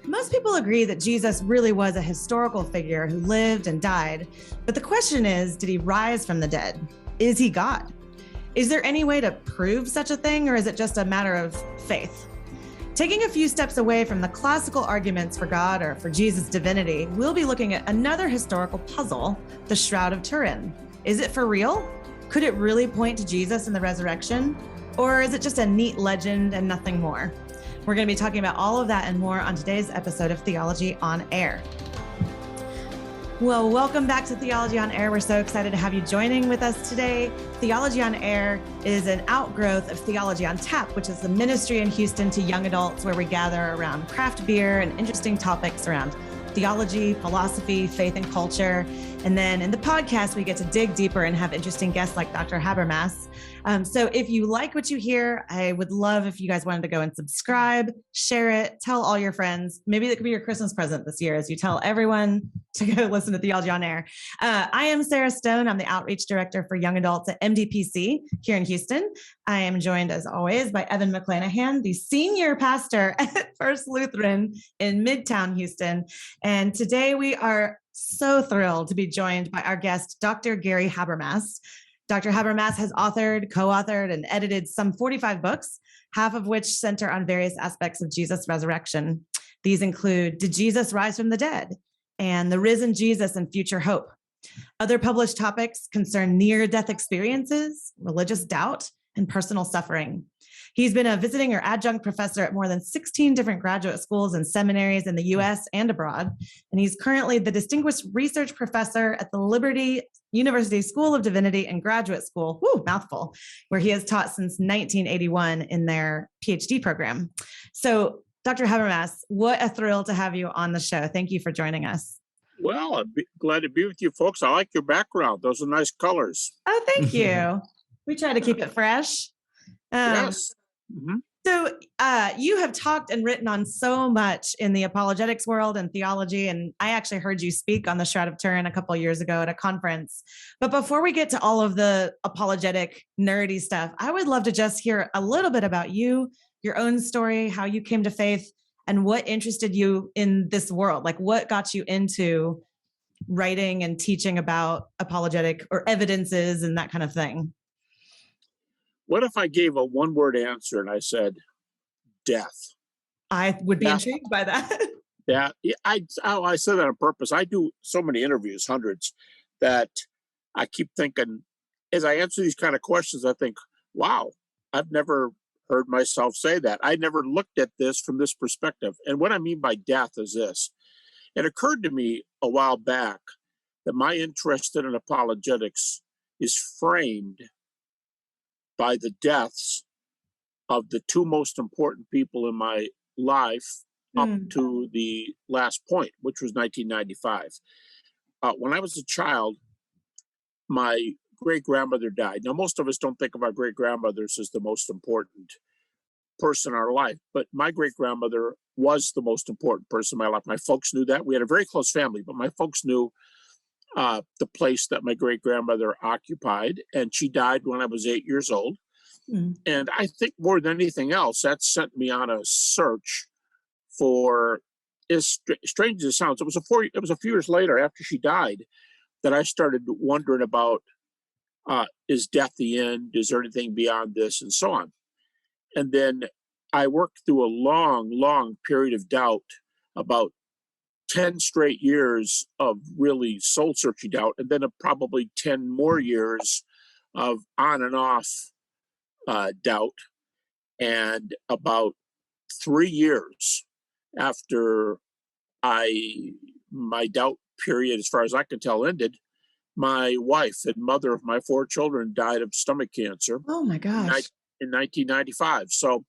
Most people agree that Jesus really was a historical figure who lived and died. But the question is, did he rise from the dead? Is he God? Is there any way to prove such a thing, or is it just a matter of faith? Taking a few steps away from the classical arguments for God or for Jesus' divinity, we'll be looking at another historical puzzle, the Shroud of Turin. Is it for real? Could it really point to Jesus and the resurrection? Or is it just a neat legend and nothing more? We're going to be talking about all of that and more on today's episode of Theology on Air. Well, welcome back to Theology on Air. We're so excited to have you joining with us today. Theology on Air is an outgrowth of Theology on Tap, which is the ministry in Houston to young adults where we gather around craft beer and interesting topics around theology, philosophy, faith, and culture. And then in the podcast, we get to dig deeper and have interesting guests like Dr. Habermas. So if you like what you hear, I would love if you guys wanted to go and subscribe, share it, tell all your friends. Maybe that could be your Christmas present this year as you tell everyone to go listen to Theology on Air. I am Sarah Stone. I'm the Outreach Director for Young Adults at MDPC here in Houston. I am joined, as always, by Evan McClanahan, the Senior Pastor at First Lutheran in Midtown Houston. And today we are so thrilled to be joined by our guest, Dr. Gary Habermas. Dr. Habermas has authored, co-authored, and edited some 45 books, half of which center on various aspects of Jesus' resurrection. These include Did Jesus Rise from the Dead? And The Risen Jesus and Future Hope. Other published topics concern near-death experiences, religious doubt, and personal suffering. He's been a visiting or adjunct professor at more than 16 different graduate schools and seminaries in the U.S. and abroad. And he's currently the Distinguished Research Professor at the Liberty University School of Divinity and Graduate School, mouthful, where he has taught since 1981 in their PhD program. So, Dr. Habermas, what a thrill to have you on the show. Thank you for joining us. Well, I'd be glad to be with you folks. I like your background. Those are nice colors. Oh, thank you. We try to keep it fresh. Yes. Mm-hmm. So you have talked and written on so much in the apologetics world and theology, and I actually heard you speak on the Shroud of Turin a couple of years ago at a conference. But before we get to all of the apologetic nerdy stuff, I would love to just hear a little bit about you, your own story, how you came to faith, and what interested you in this world. Like, what got you into writing and teaching about apologetic or evidences and that kind of thing? What if I gave a one-word answer and I said, death? I would be intrigued by that. Yeah, I said that on purpose. I do so many interviews, hundreds, that I keep thinking, as I answer these kind of questions, I think, wow, I've never heard myself say that. I never looked at this from this perspective. And what I mean by death is this. It occurred to me a while back that my interest in apologetics is framed by the deaths of the two most important people in my life up to the last point, which was 1995. When I was a child, my great-grandmother died. Now, most of us don't think of our great-grandmothers as the most important person in our life, but my great-grandmother was the most important person in my life. My folks knew that. We had a very close family, but my folks knew the place that my great-grandmother occupied, and she died when I was 8 years old. And I think more than anything else, that sent me on a search for, as strange as it sounds, it was a few years later after she died that I started wondering about, is death the end? Is there anything beyond this? And so on. And then I worked through a long, long period of doubt, about 10 straight years of really soul-searching doubt, and then probably 10 more years of on and off doubt. And about 3 years after my doubt period, as far as I can tell, ended, my wife and mother of my 4 children died of stomach cancer. Oh my gosh. In 1995. So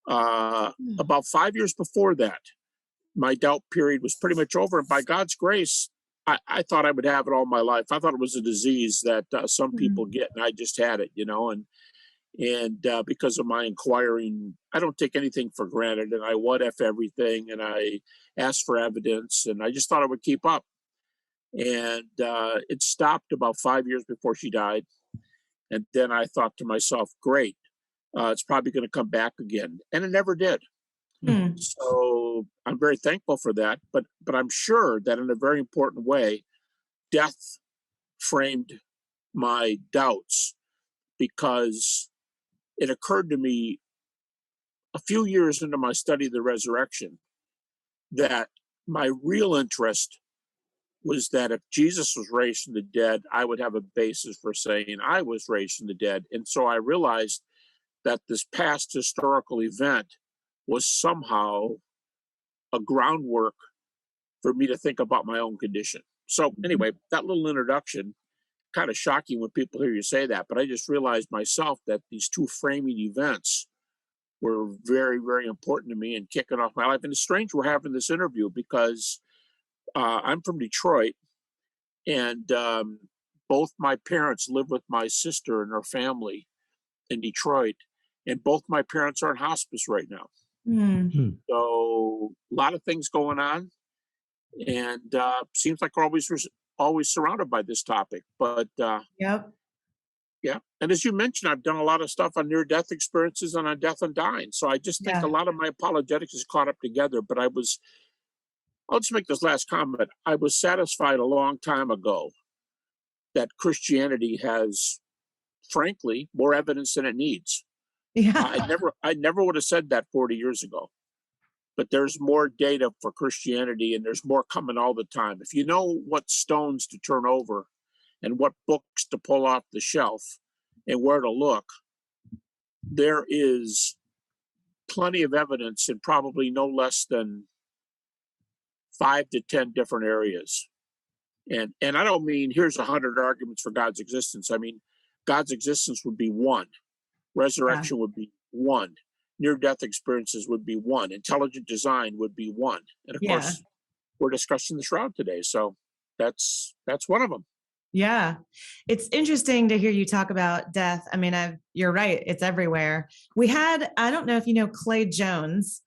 about 5 years before that, my doubt period was pretty much over. And by God's grace, I thought I would have it all my life. I thought it was a disease that some people get, and I just had it, and because of my inquiring, I don't take anything for granted, and I what if everything, and I asked for evidence, and I just thought I would keep up. And it stopped about 5 years before she died. And then I thought to myself, great, it's probably going to come back again. And it never did. Hmm. So I'm very thankful for that. But I'm sure that in a very important way, death framed my doubts, because it occurred to me a few years into my study of the resurrection that my real interest was that if Jesus was raised from the dead, I would have a basis for saying I was raised from the dead. And so I realized that this past historical event was somehow a groundwork for me to think about my own condition. So anyway, that little introduction, kind of shocking when people hear you say that, but I just realized myself that these two framing events were very, very important to me in kicking off my life. And it's strange we're having this interview because I'm from Detroit, and both my parents live with my sister and her family in Detroit, and both my parents are in hospice right now. Hmm. So a lot of things going on, and seems like we're always surrounded by this topic. But Yep. yeah, and as you mentioned, I've done a lot of stuff on near-death experiences and on death and dying. So I just think a Yeah. lot of my apologetics is caught up together. But I'll just make this last comment. I was satisfied a long time ago that Christianity has, frankly, more evidence than it needs. Yeah. I never would have said that 40 years ago. But there's more data for Christianity, and there's more coming all the time. If you know what stones to turn over and what books to pull off the shelf and where to look, there is plenty of evidence in probably no less than 5 to 10 different areas. And I don't mean here's 100 arguments for God's existence. I mean, God's existence would be one. Yeah. Resurrection would be one. Near-death experiences would be one. Intelligent design would be one. And of Yeah. course, we're discussing the shroud today. So that's one of them. Yeah. It's interesting to hear you talk about death. I mean, you're right. It's everywhere. I don't know if you know Clay Jones.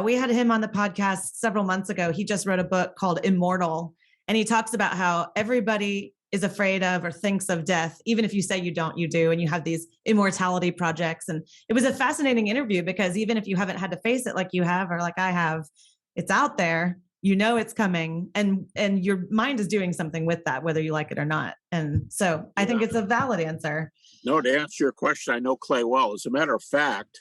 We had him on the podcast several months ago. He just wrote a book called Immortal, and he talks about how everybody is afraid of or thinks of death. Even if you say you don't, you do. And you have these immortality projects. And it was a fascinating interview because even if you haven't had to face it like you have, or like I have, it's out there. You know it's coming, and your mind is doing something with that, whether you like it or not. And so I think it's a valid answer. No, to answer your question, I know Clay well. As a matter of fact,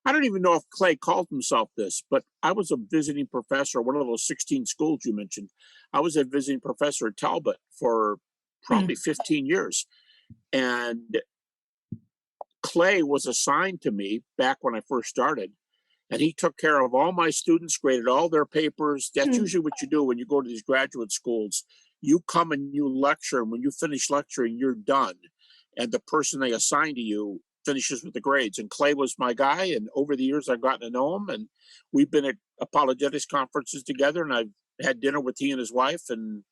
I don't even know if Clay called himself this, but I was a visiting professor at one of those 16 schools you mentioned. I was a visiting professor at Talbot for probably 15 years. And Clay was assigned to me back when I first started. And he took care of all my students, graded all their papers. That's usually what you do when you go to these graduate schools. You come and you lecture, and when you finish lecturing, you're done. And the person they assign to you finishes with the grades. And Clay was my guy, and over the years I've gotten to know him, and we've been at apologetics conferences together, and I've had dinner with he and his wife. And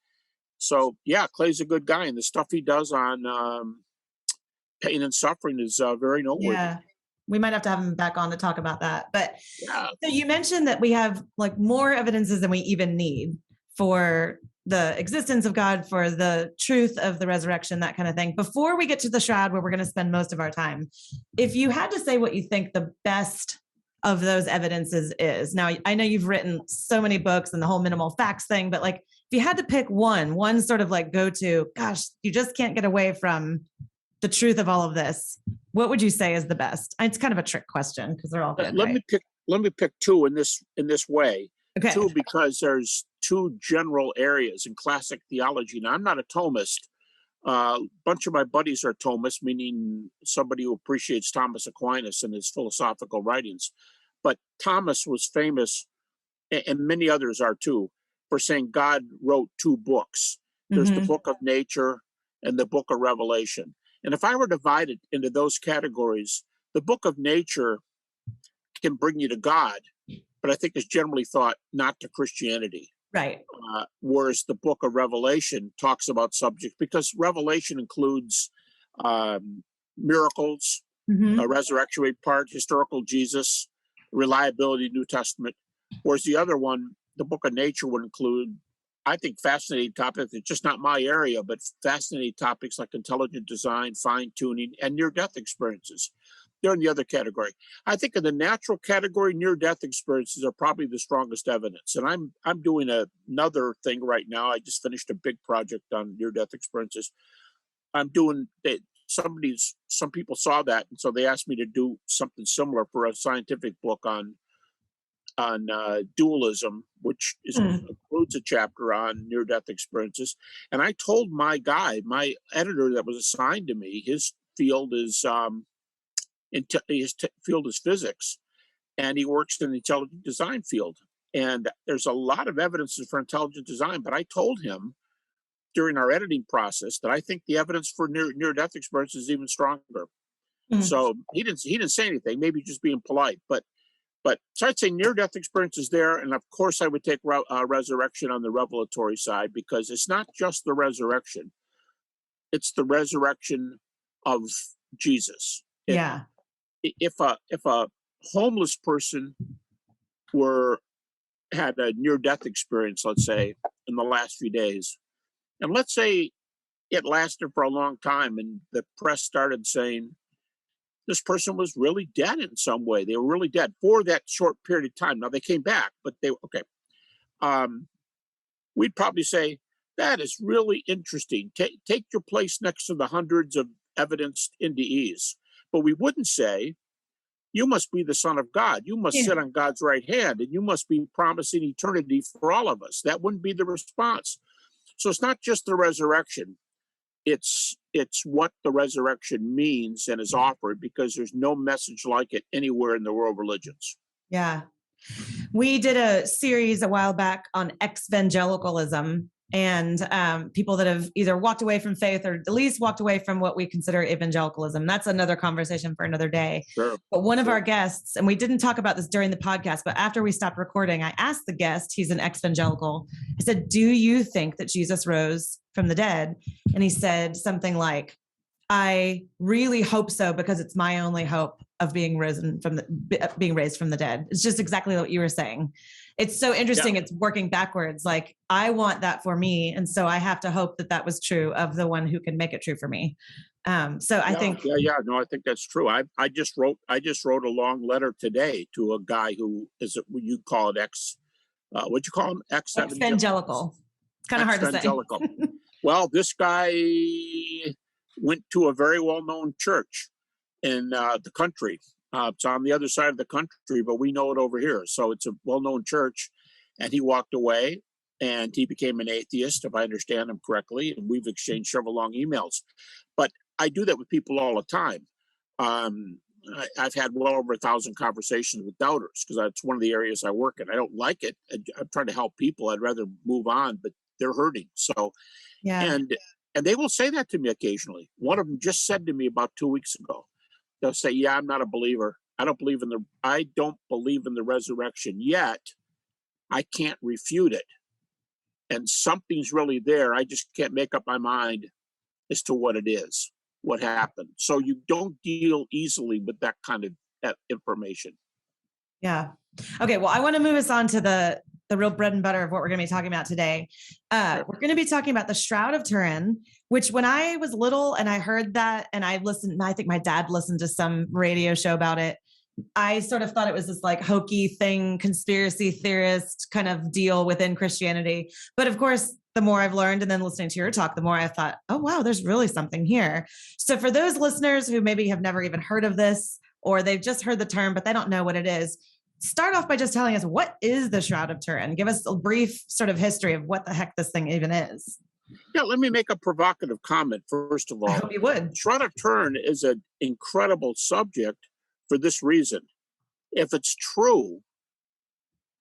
so, yeah, Clay's a good guy, and the stuff he does on pain and suffering is very noteworthy. Yeah. We might have to have him back on to talk about that. But Yeah. so you mentioned that we have like more evidences than we even need for the existence of God, for the truth of the resurrection, that kind of thing. Before we get to the shroud, where we're going to spend most of our time, if you had to say what you think the best of those evidences is, now I know you've written so many books and the whole minimal facts thing, but like if you had to pick one sort of like go to, gosh, you just can't get away from the truth of all of this, what would you say is the best? It's kind of a trick question because they're all good. Let me pick two in this way. Okay. Two, because there's two general areas in classic theology. Now, I'm not a Thomist. A bunch of my buddies are Thomists, meaning somebody who appreciates Thomas Aquinas and his philosophical writings. But Thomas was famous, and many others are too, for saying God wrote two books. There's the book of nature and the book of Revelation. And if I were divided into those categories, the book of nature can bring you to God, but I think is generally thought not to Christianity. Right. Whereas the book of Revelation talks about subjects, because Revelation includes miracles, resurrection rate part, historical Jesus, reliability, New Testament. Whereas the other one, the book of nature, would include, I think, fascinating topics. It's just not my area, but fascinating topics like intelligent design, fine tuning, and near-death experiences. they're in the other category. I think in the natural category, near-death experiences are probably the strongest evidence. And I'm doing another thing right now. I just finished a big project on near-death experiences. I'm doing some people saw that, and so they asked me to do something similar for a scientific book on dualism, which includes a chapter on near-death experiences. And I told my editor that was assigned to me, his field is field is physics, and he works in the intelligent design field. And there's a lot of evidence for intelligent design, but I told him during our editing process that I think the evidence for near-death experience is even stronger. So he didn't say anything, maybe just being polite, but so I'd say near-death experience is there, and of course I would take resurrection on the revelatory side, because it's not just the resurrection; it's the resurrection of Jesus. If a homeless person had a near-death experience, let's say in the last few days, and let's say it lasted for a long time, and the press started saying this person was really dead in some way. They were really dead for that short period of time. Now they came back, but they were okay. We'd probably say that is really interesting. Take your place next to the hundreds of evidenced NDEs. But we wouldn't say, you must be the Son of God. You must sit on God's right hand, and you must be promising eternity for all of us. That wouldn't be the response. So it's not just the resurrection. It's what the resurrection means and is offered, because there's no message like it anywhere in the world religions. Yeah. We did a series a while back on evangelicalism, and people that have either walked away from faith or at least walked away from what we consider evangelicalism. That's another conversation for another day. Sure. But one of our guests, and we didn't talk about this during the podcast, but after we stopped recording, I asked the guest, he's an evangelical, I said, do you think that Jesus rose from the dead? And he said something like, I really hope so, because it's my only hope of being raised from the dead. It's just exactly what you were saying. It's so interesting. Yeah. It's working backwards. Like, I want that for me, and so I have to hope that was true of the one who can make it true for me. I think. No, I think that's true. I just wrote a long letter today to a guy who is you call it what'd you call him? Evangelical. It's kind of hard to say. Well, this guy went to a very well-known church in the country. It's on the other side of the country, but we know it over here. So it's a well-known church, and he walked away, and he became an atheist, if I understand him correctly, and we've exchanged several long emails. But I do that with people all the time. I've had well over 1,000 conversations with doubters, because that's one of the areas I work in. I don't like it. I'm trying to help people. I'd rather move on, but they're hurting. So, and they will say that to me occasionally. One of them just said to me about 2 weeks ago, they'll say, yeah, I'm not a believer. I don't believe in the resurrection yet. I can't refute it. And something's really there. I just can't make up my mind as to what it is, what happened. So you don't deal easily with that kind of information. Yeah. Okay. Well, I want to move us on to the real bread and butter of what we're going to be talking about today. We're going to be talking about the Shroud of Turin, which when I was little and I heard that, and I think my dad listened to some radio show about it, I sort of thought it was this like hokey thing, conspiracy theorist kind of deal within Christianity. But of course, the more I've learned and then listening to your talk, the more I thought, oh, wow, there's really something here. So for those listeners who maybe have never even heard of this, or they've just heard the term, but they don't know what it is, start off by just telling us, what is the Shroud of Turin? Give us a brief sort of history of what the heck this thing even is. Yeah, let me make a provocative comment, first of all. I hope you would. Shroud of Turin is an incredible subject for this reason. If it's true,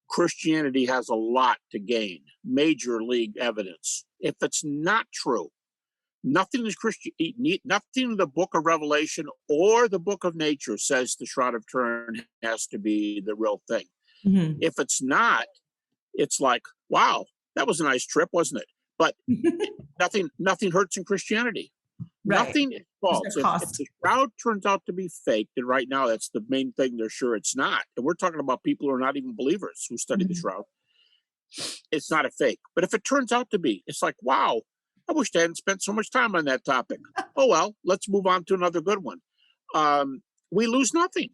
Christianity has a lot to gain, major league evidence. If it's not true, nothing in the book of Revelation or the book of nature says the Shroud of Turin has to be the real thing. Mm-hmm. If it's not, it's like, wow, that was a nice trip, wasn't it? But nothing hurts in Christianity. Right. Nothing is false. If the shroud turns out to be fake, then right now that's the main thing they're sure it's not. And we're talking about people who are not even believers who study the shroud. It's not a fake. But if it turns out to be, it's like, wow, I wish I hadn't spent so much time on that topic. Oh, well, let's move on to another good one. we lose nothing.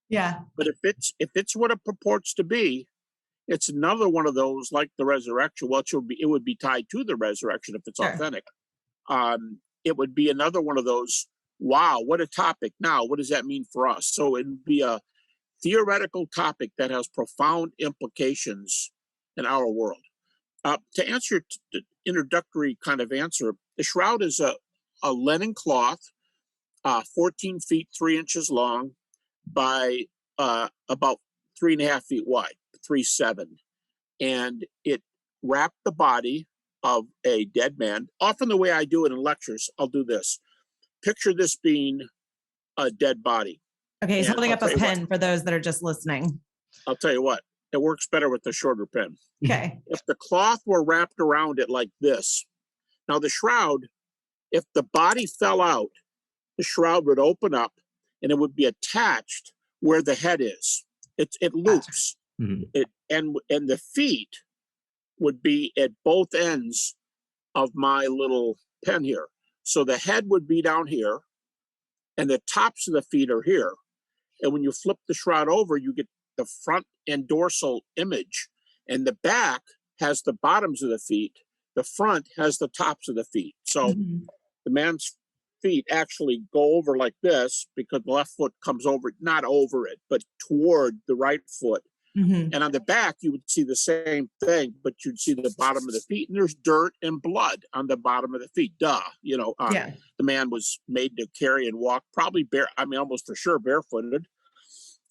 Yeah. But if it's what it purports to be, it's another one of those like the resurrection. Well, it would be tied to the resurrection if it's Sure. authentic. It would be another one of those. Wow, what a topic! Now, what does that mean for us? So it would be a theoretical topic that has profound implications in our world. To answer the introductory kind of answer, the shroud is a linen cloth, 14 feet 3 inches long by about 3.5 feet wide, 3.7, and it wrapped the body of a dead man. Often the way I do it in lectures, I'll do this. Picture this being a dead body. Okay, he's And holding I'll up a tell you pen what, for those that are just listening. I'll tell you what, it works better with the shorter pen. Okay. If the cloth were wrapped around it like this, now the shroud, if the body fell out, the shroud would open up and it would be attached where the head is. It loops. And the feet would be at both ends of my little pen here. So the head would be down here and the tops of the feet are here. And when you flip the shroud over, you get the front and dorsal image, and the back has the bottoms of the feet. The front has the tops of the feet. So the man's feet actually go over like this because the left foot comes over, not over it, but toward the right foot. And on the back, you would see the same thing, but you'd see the bottom of the feet, and there's dirt and blood on the bottom of the feet. Duh, the man was made to carry and walk probably almost for sure barefooted.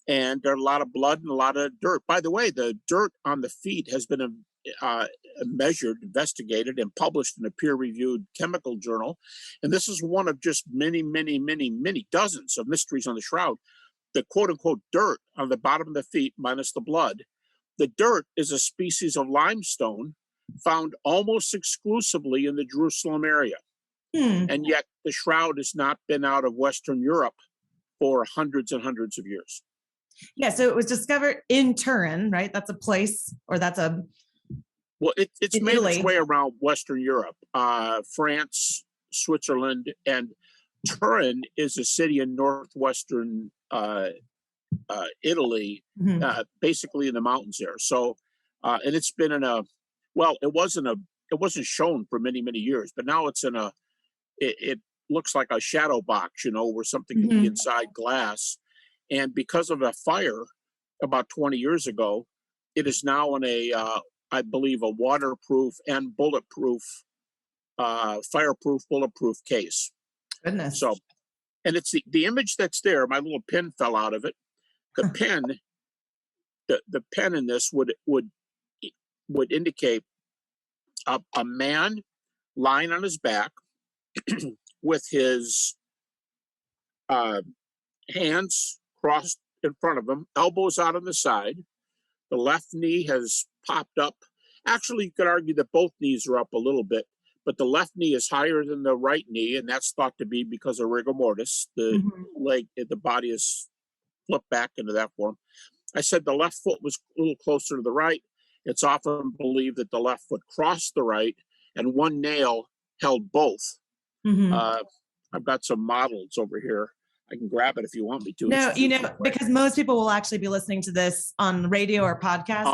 And there's a lot of blood and a lot of dirt. By the way, the dirt on the feet has been measured, investigated, and published in a peer-reviewed chemical journal. And this is one of just many, many, many, many dozens of mysteries on the shroud. The quote-unquote dirt on the bottom of the feet minus the blood. The dirt is a species of limestone found almost exclusively in the Jerusalem area. And yet the shroud has not been out of Western Europe for hundreds and hundreds of years. Yeah, so it was discovered in Turin, right? That's a place, or that's a... Well, it's made Italy. its way around Western Europe, France, Switzerland, and Turin is a city in northwestern Italy, basically in the mountains there. So, and it's been it wasn't shown for many, many years, but now it's it looks like a shadow box, where something can be inside glass. And because of a fire about 20 years ago, it is now in I believe, a waterproof and bulletproof, fireproof, bulletproof case. Goodness. So, and it's the image that's there. My little pen fell out of it. The pen, the pen in this would indicate a man lying on his back with his hands crossed in front of him, elbows out on the side. The left knee has popped up. Actually, you could argue that both knees are up a little bit, but the left knee is higher than the right knee, and that's thought to be because of rigor mortis. The leg, the body is flipped back into that form. I said the left foot was a little closer to the right. It's often believed that the left foot crossed the right, and one nail held both. I've got some models over here. I can grab it if you want me to. No, because most people will actually be listening to this on radio or podcast.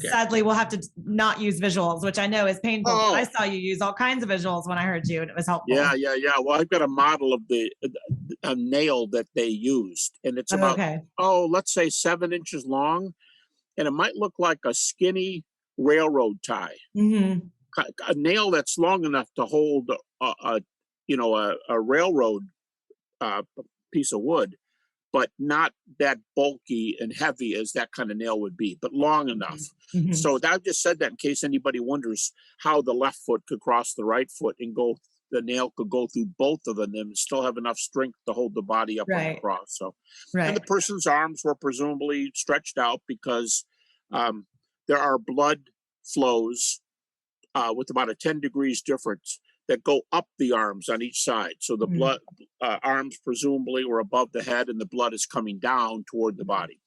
Sadly, we'll have to not use visuals, which I know is painful. I saw you use all kinds of visuals when I heard you, and it was helpful. Yeah. Well, I've got a model of a nail that they used, and it's about, let's say 7 inches long, and it might look like a skinny railroad tie. A nail that's long enough to hold a railroad piece of wood, but not that bulky and heavy as that kind of nail would be, but long enough. So I've just said that in case anybody wonders how the left foot could cross the right foot and the nail could go through both of them and still have enough strength to hold the body up on the cross. So, and the person's arms were presumably stretched out because there are blood flows with about a 10 degrees difference that go up the arms on each side. So the blood arms presumably were above the head and the blood is coming down toward the body.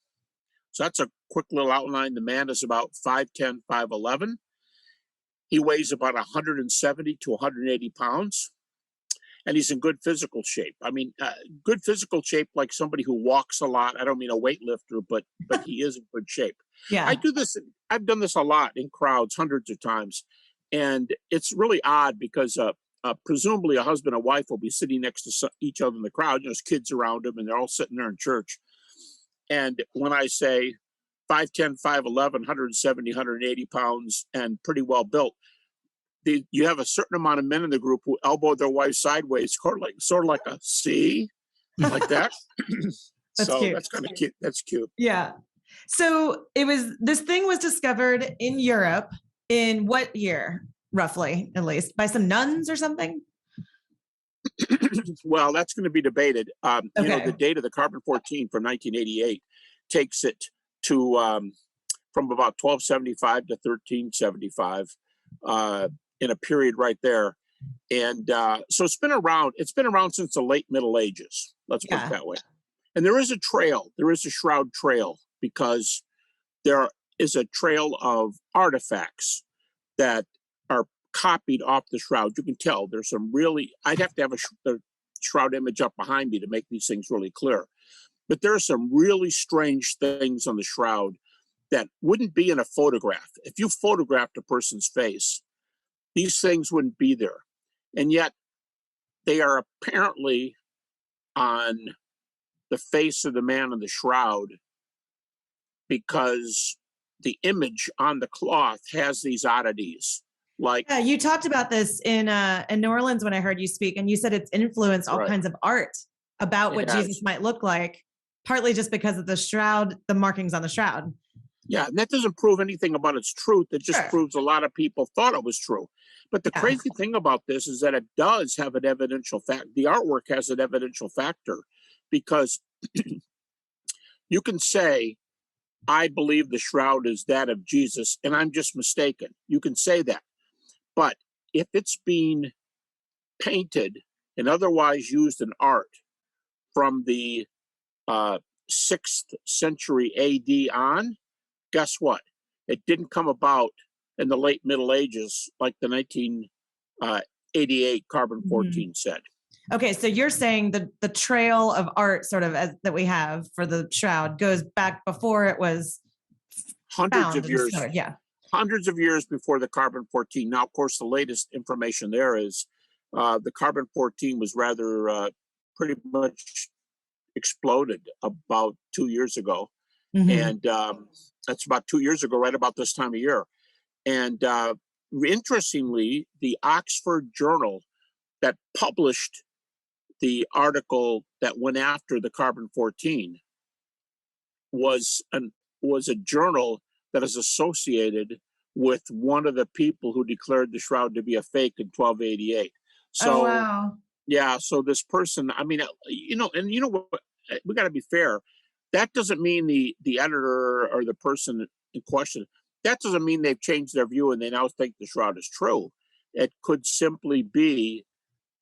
So that's a quick little outline. The man is about 5'10", 5'11". He weighs about 170 to 180 pounds. and he's in good physical shape. I mean, good physical shape, like somebody who walks a lot. I don't mean a weightlifter, but he is in good shape. Yeah. I do this. I've done this a lot in crowds, hundreds of times, and it's really odd because presumably a husband and wife will be sitting next to each other in the crowd. There's kids around them, and they're all sitting there in church. And when I say 5'10", 5'11", 170, 180 pounds, and pretty well built, you have a certain amount of men in the group who elbow their wife sideways, sort of like a C, like that. That's so cute. that's kind of cute. That's cute. Yeah. So this thing was discovered in Europe in what year, roughly, at least, by some nuns or something? Well, that's going to be debated. Okay. The date of the carbon-14 from 1988 takes it to from about 1275 to 1375 in a period right there. And so it's been around. It's been around since the late Middle Ages. Let's put it that way. And there is a trail. There is a Shroud Trail because there is a trail of artifacts that are copied off the shroud. You can tell there's some really, I'd have to have a shroud image up behind me to make these things really clear. But there are some really strange things on the shroud that wouldn't be in a photograph. If you photographed a person's face, these things wouldn't be there. And yet they are apparently on the face of the man in the shroud because the image on the cloth has these oddities. Like, yeah, you talked about this in New Orleans when I heard you speak, and you said it's influenced all kinds of art about what Jesus might look like, partly just because of the shroud, the markings on the shroud. Yeah, and that doesn't prove anything about its truth. It just proves a lot of people thought it was true. But the crazy thing about this is that it does have an evidential fact. The artwork has an evidential factor because you can say, I believe the shroud is that of Jesus, and I'm just mistaken. You can say that. But if it's being painted and otherwise used in art from the 6th century AD on, guess what? It didn't come about in the late Middle Ages like the 1988 carbon-14 said. Okay, so you're saying the trail of art sort of that we have for the shroud goes back before it was hundreds of years. Yeah. Hundreds of years before the carbon-14. Now, of course, the latest information there is the carbon-14 was rather pretty much exploded about 2 years ago. And that's about 2 years ago, right about this time of year. And interestingly, the Oxford Journal that published the article that went after the carbon-14 was a journal that is associated with one of the people who declared the shroud to be a fake in 1288. So, wow. Yeah, so this person, I mean, and what, we got to be fair. That doesn't mean the editor or the person in question, that doesn't mean they've changed their view and they now think the shroud is true. It could simply be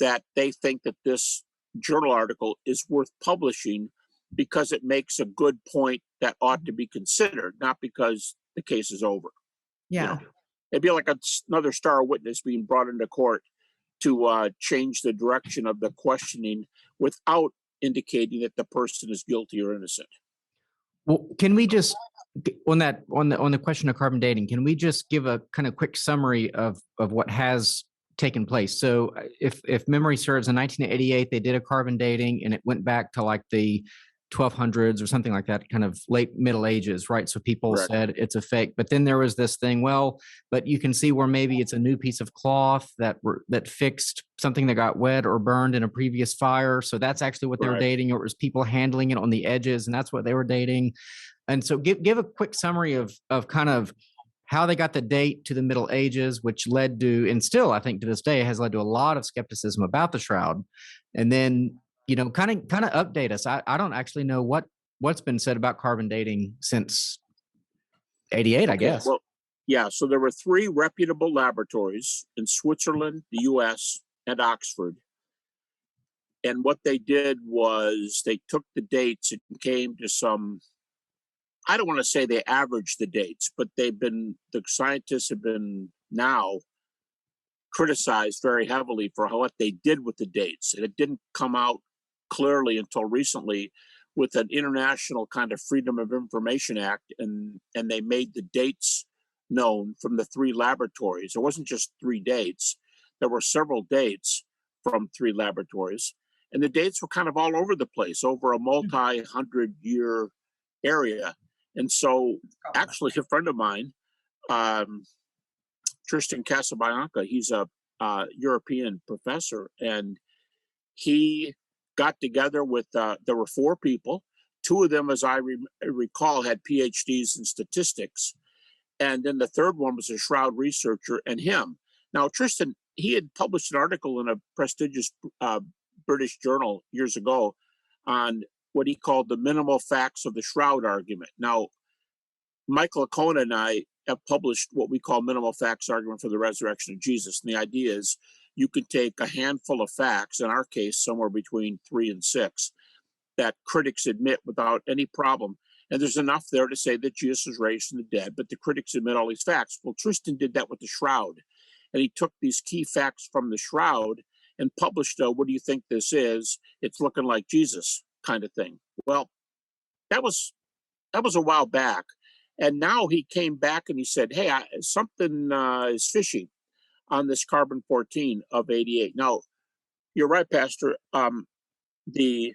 that they think that this journal article is worth publishing because it makes a good point that ought to be considered, not because the case is over. Yeah. It'd be like another star witness being brought into court to change the direction of the questioning without indicating that the person is guilty or innocent. Well, can we just on the question of carbon dating, can we just give a kind of quick summary of what has taken place? So if memory serves, in 1988 they did a carbon dating and it went back to like the 1200s or something like that, kind of late Middle Ages, right? So people said it's a fake, but then there was this thing, well, but you can see where maybe it's a new piece of cloth that fixed something that got wet or burned in a previous fire. So that's actually what they were dating, or it was people handling it on the edges, and that's what they were dating. And so give a quick summary of kind of how they got the date to the Middle Ages, which led to, and still I think to this day has led to a lot of skepticism about the shroud. And then kind of update us. I don't actually know what's been said about carbon dating since 88, I guess. Well, yeah. So there were 3 reputable laboratories in Switzerland, the U.S., and Oxford. And what they did was they took the dates and came to some, I don't want to say they averaged the dates, but the scientists have been now criticized very heavily for what they did with the dates. And it didn't come out clearly until recently with an international kind of Freedom of Information Act, and they made the dates known from the 3 laboratories. It wasn't just 3 dates. There were several dates from 3 laboratories, and the dates were kind of all over the place over a multi-100-year area. And so actually a friend of mine, Tristan Casabianca, he's a European professor, and he got together with, there were 4 people. 2 of them, as I recall, had PhDs in statistics. And then the third one was a Shroud researcher and him. Now, Tristan, he had published an article in a prestigious British journal years ago on what he called the minimal facts of the Shroud argument. Now, Michael Acona and I have published what we call minimal facts argument for the resurrection of Jesus. And the idea is you can take a handful of facts, in our case, somewhere between 3 and 6, that critics admit without any problem. And there's enough there to say that Jesus was raised from the dead, but the critics admit all these facts. Well, Tristan did that with the Shroud. And he took these key facts from the Shroud and published, what do you think this is? It's looking like Jesus kind of thing. Well, that was a while back. And now he came back and he said, hey, something is fishy on this carbon-14 of 88. Now, you're right, Pastor. There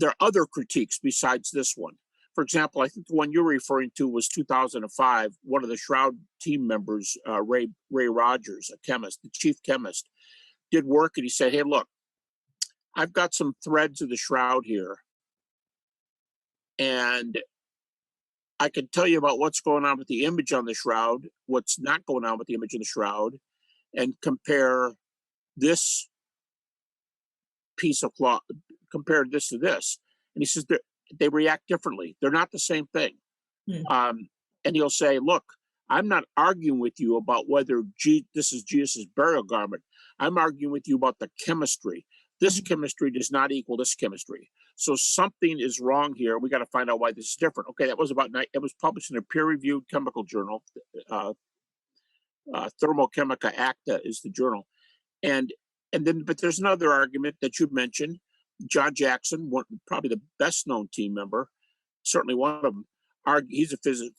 are other critiques besides this one. For example, I think the one you're referring to was 2005. One of the Shroud team members, Ray Rogers, a chemist, the chief chemist, did work, and he said, hey, look, I've got some threads of the Shroud here, and I can tell you about what's going on with the image on the Shroud, what's not going on with the image in the Shroud, and compare this piece of cloth, compare this to this. And he says they react differently. They're not the same thing. And he'll say, look, I'm not arguing with you about whether this is Jesus' burial garment. I'm arguing with you about the chemistry. This chemistry does not equal this chemistry. So something is wrong here. We got to find out why this is different. Okay, that was it was published in a peer-reviewed chemical journal. Thermochemica Acta is the journal. But there's another argument that you mentioned. John Jackson, probably the best-known team member, certainly one of them. He's a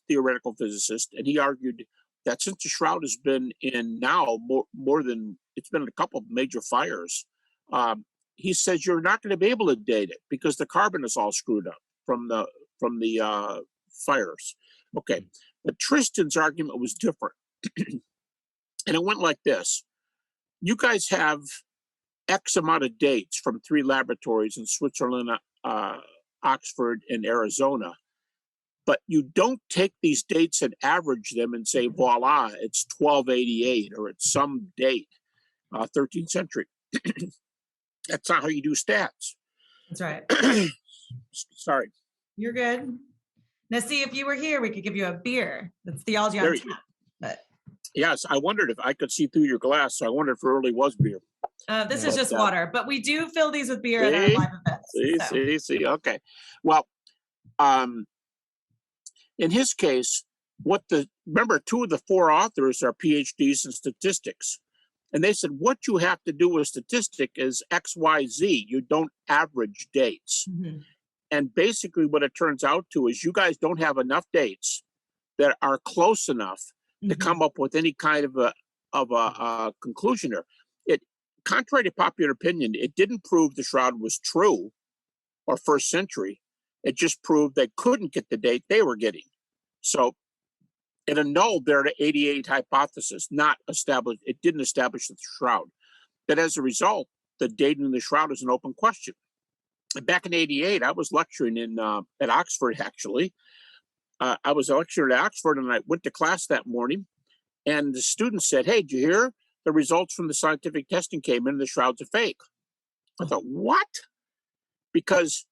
theoretical physicist, and he argued that since the Shroud has been in now more than it's been in a couple of major fires, he says you're not going to be able to date it because the carbon is all screwed up from the fires. Okay, but Tristan's argument was different, and it went like this: you guys have X amount of dates from 3 laboratories in Switzerland, Oxford, and Arizona, but you don't take these dates and average them and say, voila, it's 1288 or it's some date, 13th century. That's not how you do stats. That's right. Sorry. You're good. Now, see, if you were here, we could give you a beer. That's Theology on Tap. But yes, I wondered if I could see through your glass. So I wondered if it really was beer. This is just water, but we do fill these with beer at our live events. See. Okay. Well, in his case, remember 2 of the 4 authors are PhDs in statistics. And they said, what you have to do with statistic is X, Y, Z. You don't average dates. And basically what it turns out to is you guys don't have enough dates that are close enough to come up with any kind of a conclusion there. Contrary to popular opinion, it didn't prove the Shroud was true or first century. It just proved they couldn't get the date they were getting. So it annulled their 88 hypothesis, it didn't establish the Shroud. But as a result, the dating of the Shroud is an open question. And back in 88, I was lecturing at Oxford, actually. I was a lecturer at Oxford, and I went to class that morning, and the student said, hey, did you hear? The results from the scientific testing came in, the Shroud's a fake. I thought, what? Because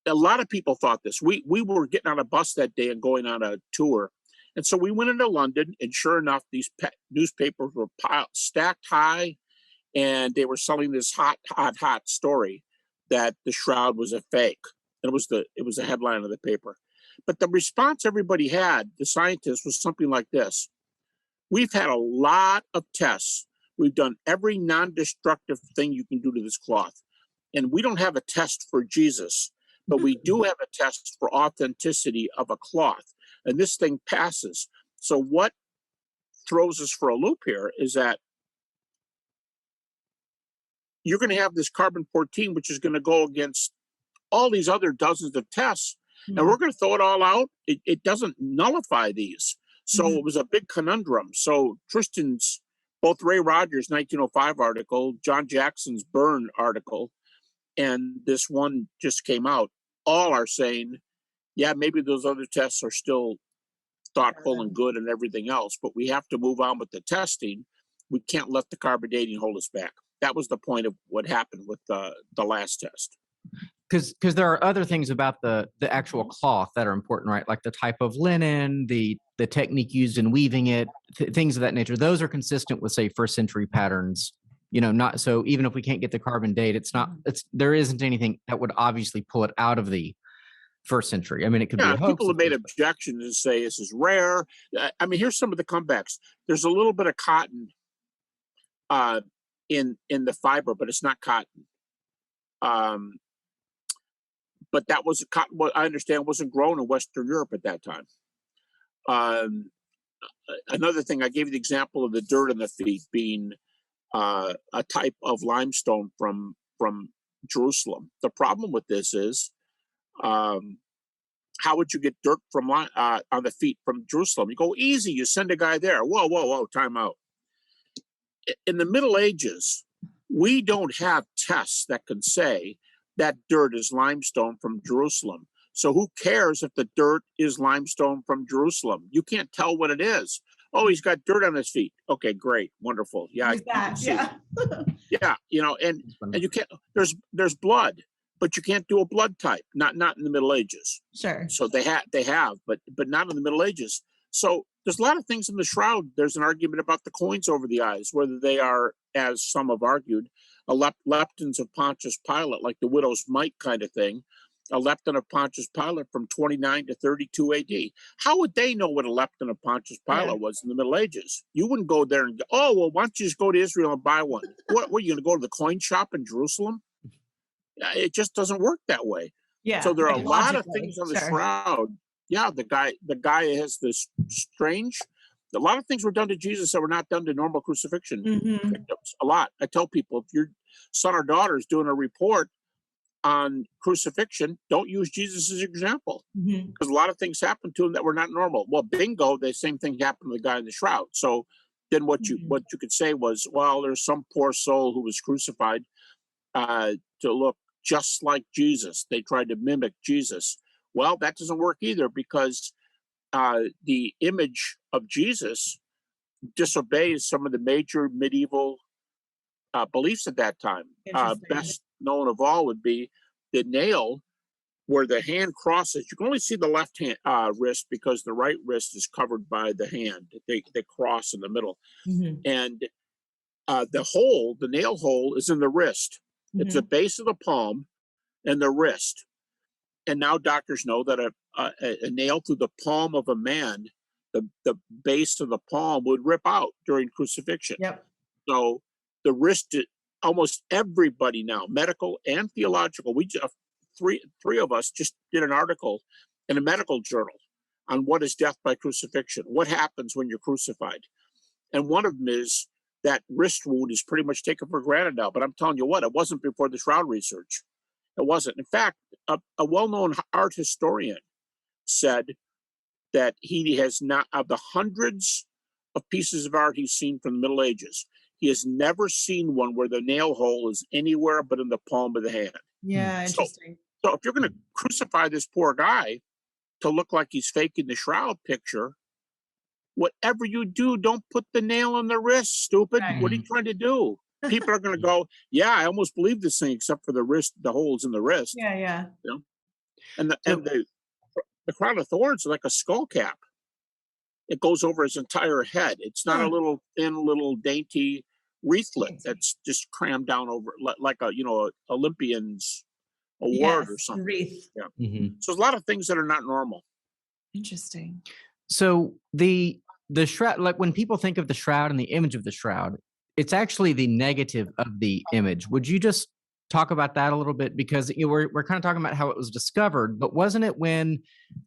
a lot of people thought this. We were getting on a bus that day and going on a tour. And so we went into London, and sure enough, these newspapers were stacked high, and they were selling this hot story that the Shroud was a fake. And it was the headline of the paper. But the response everybody had, the scientists, was something like this. We've had a lot of tests. We've done every non-destructive thing you can do to this cloth. And we don't have a test for Jesus, but we do have a test for authenticity of a cloth. And this thing passes. So what throws us for a loop here is that you're going to have this carbon-14, which is going to go against all these other dozens of tests, and we're going to throw it all out. It doesn't nullify these. So it was a big conundrum. So Tristan's, both Ray Rogers' 1905 article, John Jackson's Byrne article, and this one just came out, all are saying, yeah, maybe those other tests are still thoughtful and good and everything else, but we have to move on with the testing. We can't let the carbon dating hold us back. That was the point of what happened with the last test. Because there are other things about the actual cloth that are important, right? Like the type of linen, the technique used in weaving it, things of that nature. Those are consistent with, say, first century patterns. Not so. Even if we can't get the carbon date, there isn't anything that would obviously pull it out of the first century. I mean, it could be a hoax. People have made objections and say this is rare. I mean, here's some of the comebacks. There's a little bit of cotton in the fiber, but it's not cotton. But that was cotton. What I understand wasn't grown in Western Europe at that time. Another thing, I gave you the example of the dirt on the feet being a type of limestone from Jerusalem. The problem with this is, how would you get dirt from on the feet from Jerusalem? You go easy. You send a guy there. Whoa! Time out. In the Middle Ages, we don't have tests that can say that dirt is limestone from Jerusalem. So who cares if the dirt is limestone from Jerusalem? You can't tell what it is. Oh, he's got dirt on his feet. Okay, great, wonderful. Yeah, yeah. And you can't. There's blood, but you can't do a blood type. Not in the Middle Ages. Sure. So they have, but not in the Middle Ages. So there's a lot of things in the shroud. There's an argument about the coins over the eyes, whether they are, as some have argued, a leptons of Pontius Pilate, like the widow's mite kind of thing, a lepton of Pontius Pilate from 29 to 32 AD. How would they know what a lepton of Pontius Pilate was in the Middle Ages? You wouldn't go there and go, oh, well, why don't you just go to Israel and buy one? What are you going to go to the coin shop in Jerusalem? It just doesn't work that way. Yeah. So there are a lot of things on the shroud. Yeah, the guy has this strange. A lot of things were done to Jesus that were not done to normal crucifixion victims. A lot. I tell people, if your son or daughter is doing a report on crucifixion, don't use Jesus as an example, because a lot of things happened to him that were not normal. Well, bingo, the same thing happened to the guy in the shroud. So then what you could say was, well, there's some poor soul who was crucified to look just like Jesus. They tried to mimic Jesus. Well, that doesn't work either, because the image of Jesus disobeys some of the major medieval beliefs at that time. Best known of all would be the nail where the hand crosses. You can only see the left hand wrist, because the right wrist is covered by the hand. They cross in the middle. And the nail hole is in the wrist. It's the base of the palm and the wrist. And now doctors know that a nail through the palm of a man, the base of the palm would rip out during crucifixion. Yep. So the wrist, almost everybody now, medical and theological, we just, three of us just did an article in a medical journal on what is death by crucifixion, what happens when you're crucified. And one of them is that wrist wound is pretty much taken for granted now. But I'm telling you what, it wasn't before the shroud research. It wasn't. In fact, a well-known art historian said that he has not, of the hundreds of pieces of art he's seen from the Middle Ages, he has never seen one where the nail hole is anywhere but in the palm of the hand. Yeah, interesting. So if you're going to crucify this poor guy to look like he's faking the shroud picture, whatever you do, don't put the nail in the wrist, stupid. Right. What are you trying to do? People are going to go, yeah, I almost believe this thing, except for the wrist, the holes in the wrist. Yeah. You know? And the crown of thorns is like a skull cap. It goes over his entire head. It's not a little thin, little dainty wreathlet that's just crammed down over like a Olympian's award or something. Wreath. Yeah. So there's a lot of things that are not normal. Interesting. So the the shroud, like when people think of the shroud and the image of the shroud, it's actually the negative of the image. Would you just talk about that a little bit? Because we're kind of talking about how it was discovered, but wasn't it when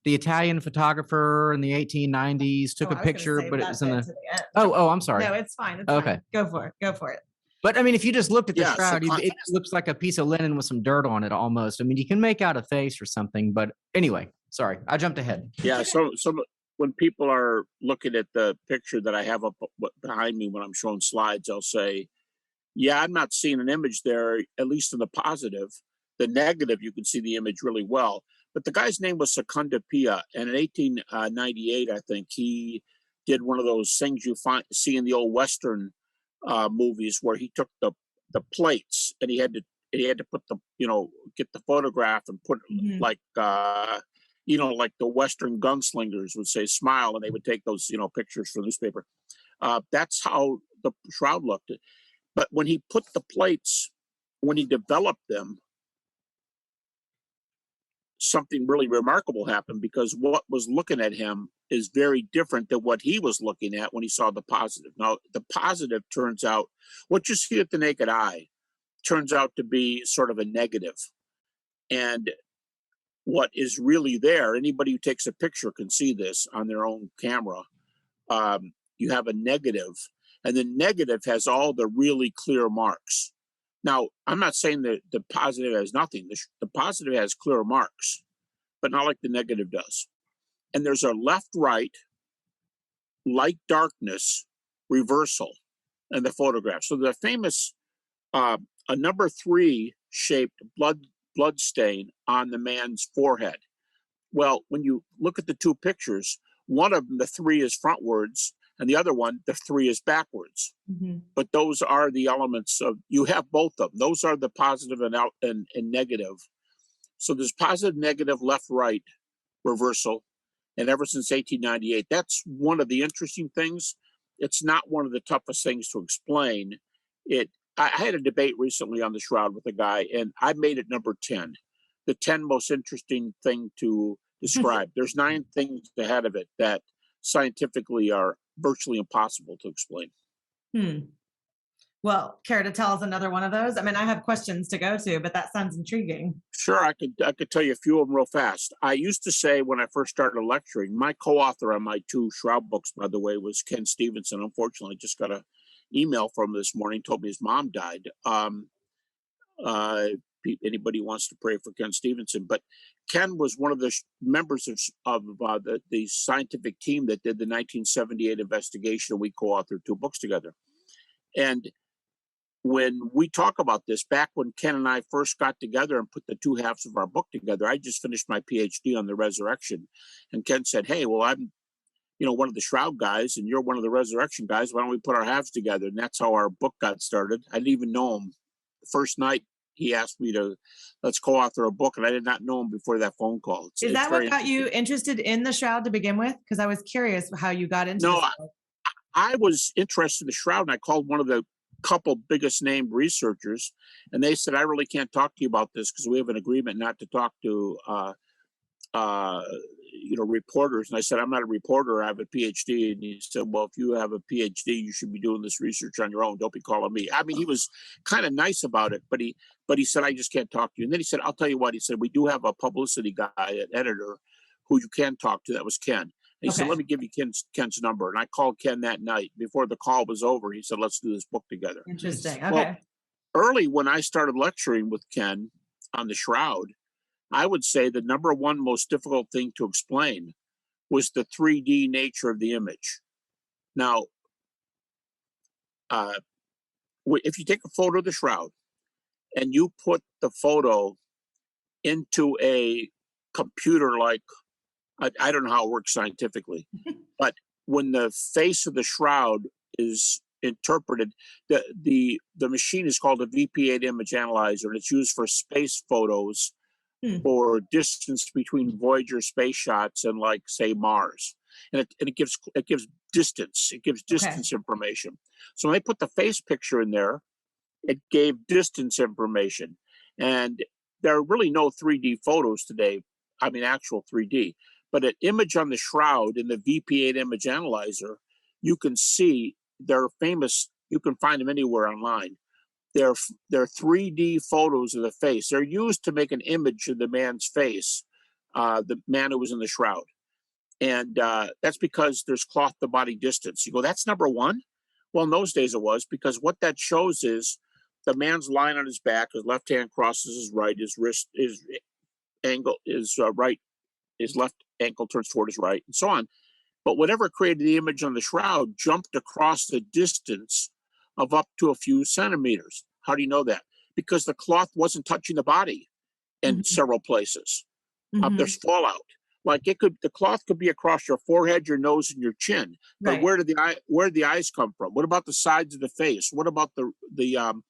the Italian photographer in the 1890s took a picture, but it was in the oh, I'm sorry. No, it's fine. It's okay. Fine. Go for it. Go for it. But I mean, if you just looked at the shroud, so it looks like a piece of linen with some dirt on it almost. I mean, you can make out a face or something, but anyway, sorry, I jumped ahead. Yeah. So when people are looking at the picture that I have up behind me when I'm showing slides, I'll say, yeah, I'm not seeing an image there, at least in the positive. The negative, you can see the image really well. But the guy's name was Secunda Pia, and in 1898, I think, he did one of those things you see in the old Western movies where he took the plates and he had to put the, get the photograph and put like like the Western gunslingers would say smile, and they would take those, pictures for the newspaper. That's how the shroud looked. But when he put the plates, when he developed them, something really remarkable happened, because what was looking at him is very different than what he was looking at when he saw the positive. Now, the positive turns out, what you see at the naked eye turns out to be sort of a negative. And what is really there, anybody who takes a picture can see this on their own camera. You have a negative, and the negative has all the really clear marks. Now, I'm not saying that the positive has nothing. The positive has clear marks, but not like the negative does. And there's a left-right, light darkness reversal in the photograph. So the famous a number 3 shaped blood stain on the man's forehead. Well, when you look at the two pictures, one of them, the 3 is frontwards, and the other one, the 3 is backwards. But those are the elements of, you have both of them. Those are the positive and negative. So there's positive, negative, left, right reversal. And ever since 1898, that's one of the interesting things. It's not one of the toughest things to explain. I had a debate recently on the shroud with a guy, and I made it number 10, the 10 most interesting thing to describe. There's 9 things ahead of it that scientifically are virtually impossible to explain. Well, care to tell us another one of those? I mean, I have questions to go to, but that sounds intriguing. Sure, I could tell you a few of them real fast. I used to say when I first started lecturing, my co-author on my 2 shroud books, by the way, was Ken Stevenson. Unfortunately, just got an email from him this morning, told me his mom died. Anybody wants to pray for Ken Stevenson, but Ken was one of the members of the scientific team that did the 1978 investigation. We co-authored 2 books together. And when we talk about this, back when Ken and I first got together and put the 2 halves of our book together, I just finished my PhD on the resurrection. And Ken said, hey, well, I'm one of the shroud guys and you're one of the resurrection guys. Why don't we put our halves together? And that's how our book got started. I didn't even know him. The first night he asked me to, let's co-author a book, and I did not know him before that phone call. Is that what got you interested in the shroud to begin with? Because I was curious how you got into this. I was interested in the shroud, and I called one of the couple biggest named researchers, and they said, I really can't talk to you about this because we have an agreement not to talk to reporters. And I said, I'm not a reporter, I have a PhD. And he said, well, if you have a PhD, you should be doing this research on your own. Don't be calling me. I mean, he was kind of nice about it, but he said, I just can't talk to you. And then he said, I'll tell you what, he said, we do have a publicity guy, an editor who you can talk to. That was Ken. And he said, let me give you Ken's number. And I called Ken that night. Before the call was over, he said, let's do this book together. Interesting. Okay. Well, early when I started lecturing with Ken on the shroud, I would say the number 1 most difficult thing to explain was the 3D nature of the image. Now, if you take a photo of the shroud and you put the photo into a computer, like, I don't know how it works scientifically, but when the face of the shroud is interpreted, the machine is called a VP8 image analyzer, and it's used for space photos for distance between Voyager space shots and, like, say, Mars. And it gives distance. It gives distance information. So when they put the face picture in there, it gave distance information. And there are really no 3D photos today. I mean, actual 3D. But an image on the shroud in the VP8 image analyzer you can see they're famous. You can find them anywhere online. They're 3D photos of the face. They're used to make an image of the man's face, the man who was in the shroud. And that's because there's cloth to body distance. You go, that's number one? Well, in those days it was, because what that shows is the man's lying on his back, his left hand crosses his right, his wrist, his angle, his right, his left ankle turns toward his right, and so on. But whatever created the image on the shroud jumped across the distance of up to a few centimeters. How do you know that? Because the cloth wasn't touching the body in several places. There's fallout. Like the cloth could be across your forehead, your nose, and your chin. But Right. where did the eyes come from? What about the sides of the face? What about the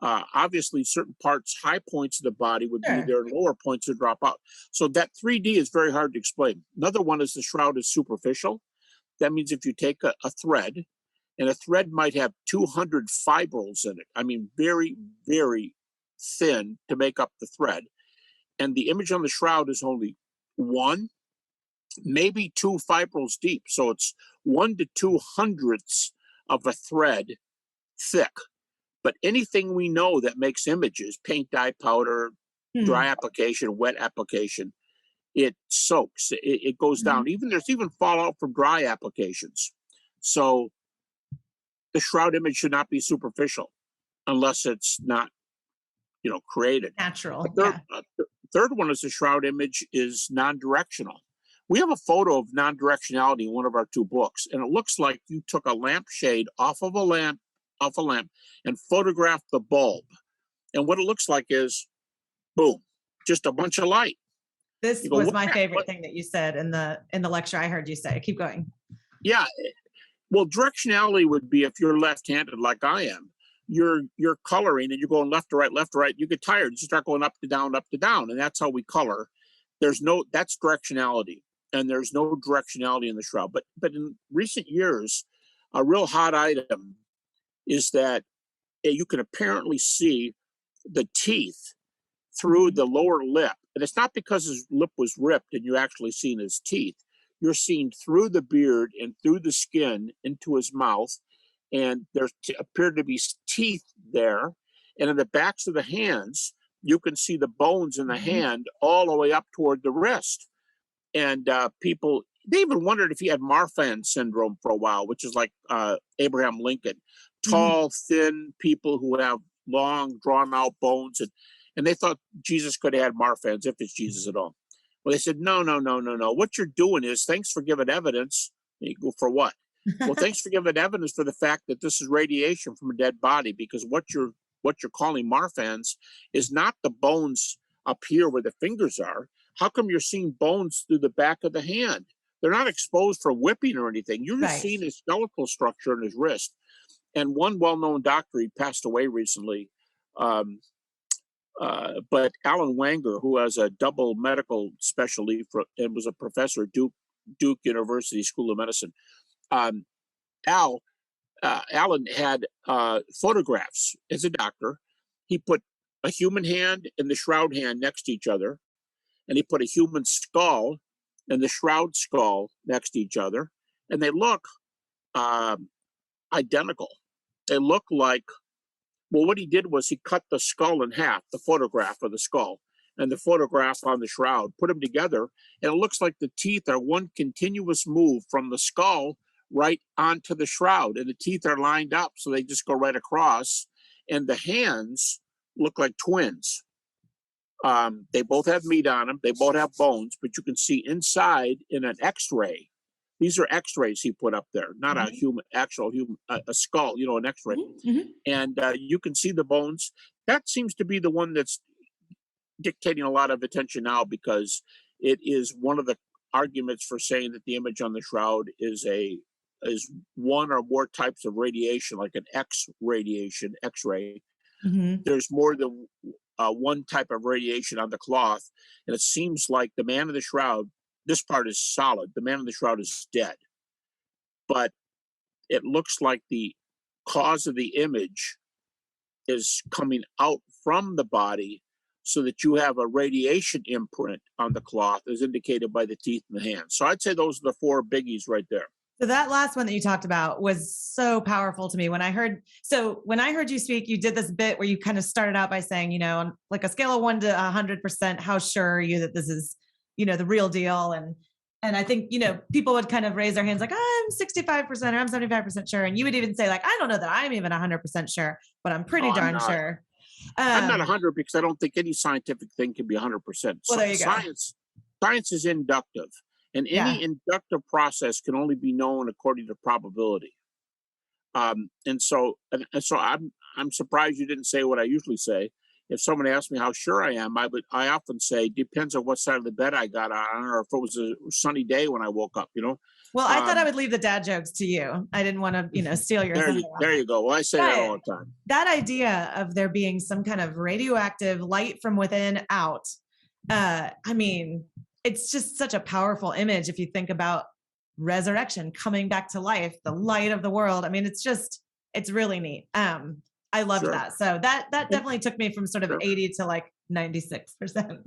obviously certain parts, high points of the body would be there, and lower points would drop out. So that 3D is very hard to explain. Another one is the shroud is superficial. That means if you take a thread, and a thread might have 200 fibrils in it. I mean, very, very thin to make up the thread. And the image on the shroud is only 1, maybe 2 fibrils deep. So it's 1 to 200ths of a thread thick. But anything we know that makes images, paint, dye, powder, dry application, wet application, it soaks, it goes down. There's even fallout from dry applications. So the shroud image should not be superficial unless it's not, created. Natural. Third one is the shroud image is non-directional. We have a photo of non-directionality in one of our 2 books, and it looks like you took a lampshade off a lamp, and photographed the bulb. And what it looks like is, boom, just a bunch of light. This was my favorite thing that you said in the lecture I heard you say. Keep going. Yeah. Well, directionality would be if you're left-handed like I am. You're coloring and you're going left to right. You get tired. You start going up to down, and that's how we color. That's directionality, and there's no directionality in the shroud. But in recent years, a real hot item is that you can apparently see the teeth through the lower lip. And it's not because his lip was ripped and you're actually seeing his teeth. You're seeing through the beard and through the skin into his mouth. And there appear to be teeth there. And in the backs of the hands, you can see the bones in the hand all the way up toward the wrist. And they even wondered if he had Marfan syndrome for a while, which is like Abraham Lincoln. Tall, thin people who have long, drawn-out bones. And they thought Jesus could have had Marfan's, if it's Jesus at all. Well, they said, no. What you're doing is, thanks for giving evidence. And you go, for what? Well, thanks for giving evidence for the fact that this is radiation from a dead body, because what you're calling Marfan's is not the bones up here where the fingers are. How come you're seeing bones through the back of the hand? They're not exposed for whipping or anything. You're just seeing his skeletal structure in his wrist. And one well-known doctor, he passed away recently, but Alan Wanger, who has a double medical specialty and was a professor at Duke University School of Medicine, Alan had photographs as a doctor. He put a human hand and the shroud hand next to each other, and he put a human skull and the shroud skull next to each other, and they look identical. They look like, well, what he did was he cut the skull in half, the photograph of the skull and the photograph on the shroud, put them together, and it looks like the teeth are one continuous move from the skull right onto the shroud, and the teeth are lined up, so they just go right across, and the hands look like twins. They both have meat on them, they both have bones, but you can see inside in an x-ray. These are x-rays he put up there, not a actual human, a skull, an x-ray. And you can see the bones. That seems to be the one that's dictating a lot of attention now, because it is one of the arguments for saying that the image on the shroud is one or more types of radiation, like an X-ray. There's more than one type of radiation on the cloth. And it seems like the man in the shroud, this part is solid. The man in the shroud is dead. But it looks like the cause of the image is coming out from the body, so that you have a radiation imprint on the cloth as indicated by the teeth in the hands. So I'd say those are the 4 biggies right there. So that last one that you talked about was so powerful to me when I heard you speak, you did this bit where you kind of started out by saying, on like a scale of 1 to 100%, how sure are you that this is, the real deal? And I think, people would kind of raise their hands like, I'm 65% or I'm 75% sure. And you would even say like, I don't know that I'm even 100% sure, but I'm pretty darn sure. I'm not 100 because I don't think any scientific thing can be 100%. Well, there you go. Science is inductive. And any inductive process can only be known according to probability. And so I'm surprised you didn't say what I usually say. If someone asked me how sure I am, I often say depends on what side of the bed I got on, or if it was a sunny day when I woke up. Well, I thought I would leave the dad jokes to you. I didn't want to, steal your. There you go. Well, I say that all the time. That idea of there being some kind of radioactive light from within out. It's just such a powerful image if you think about resurrection, coming back to life, the light of the world. It's really neat. I loved that. So that definitely took me from sort of 80 to like 96%.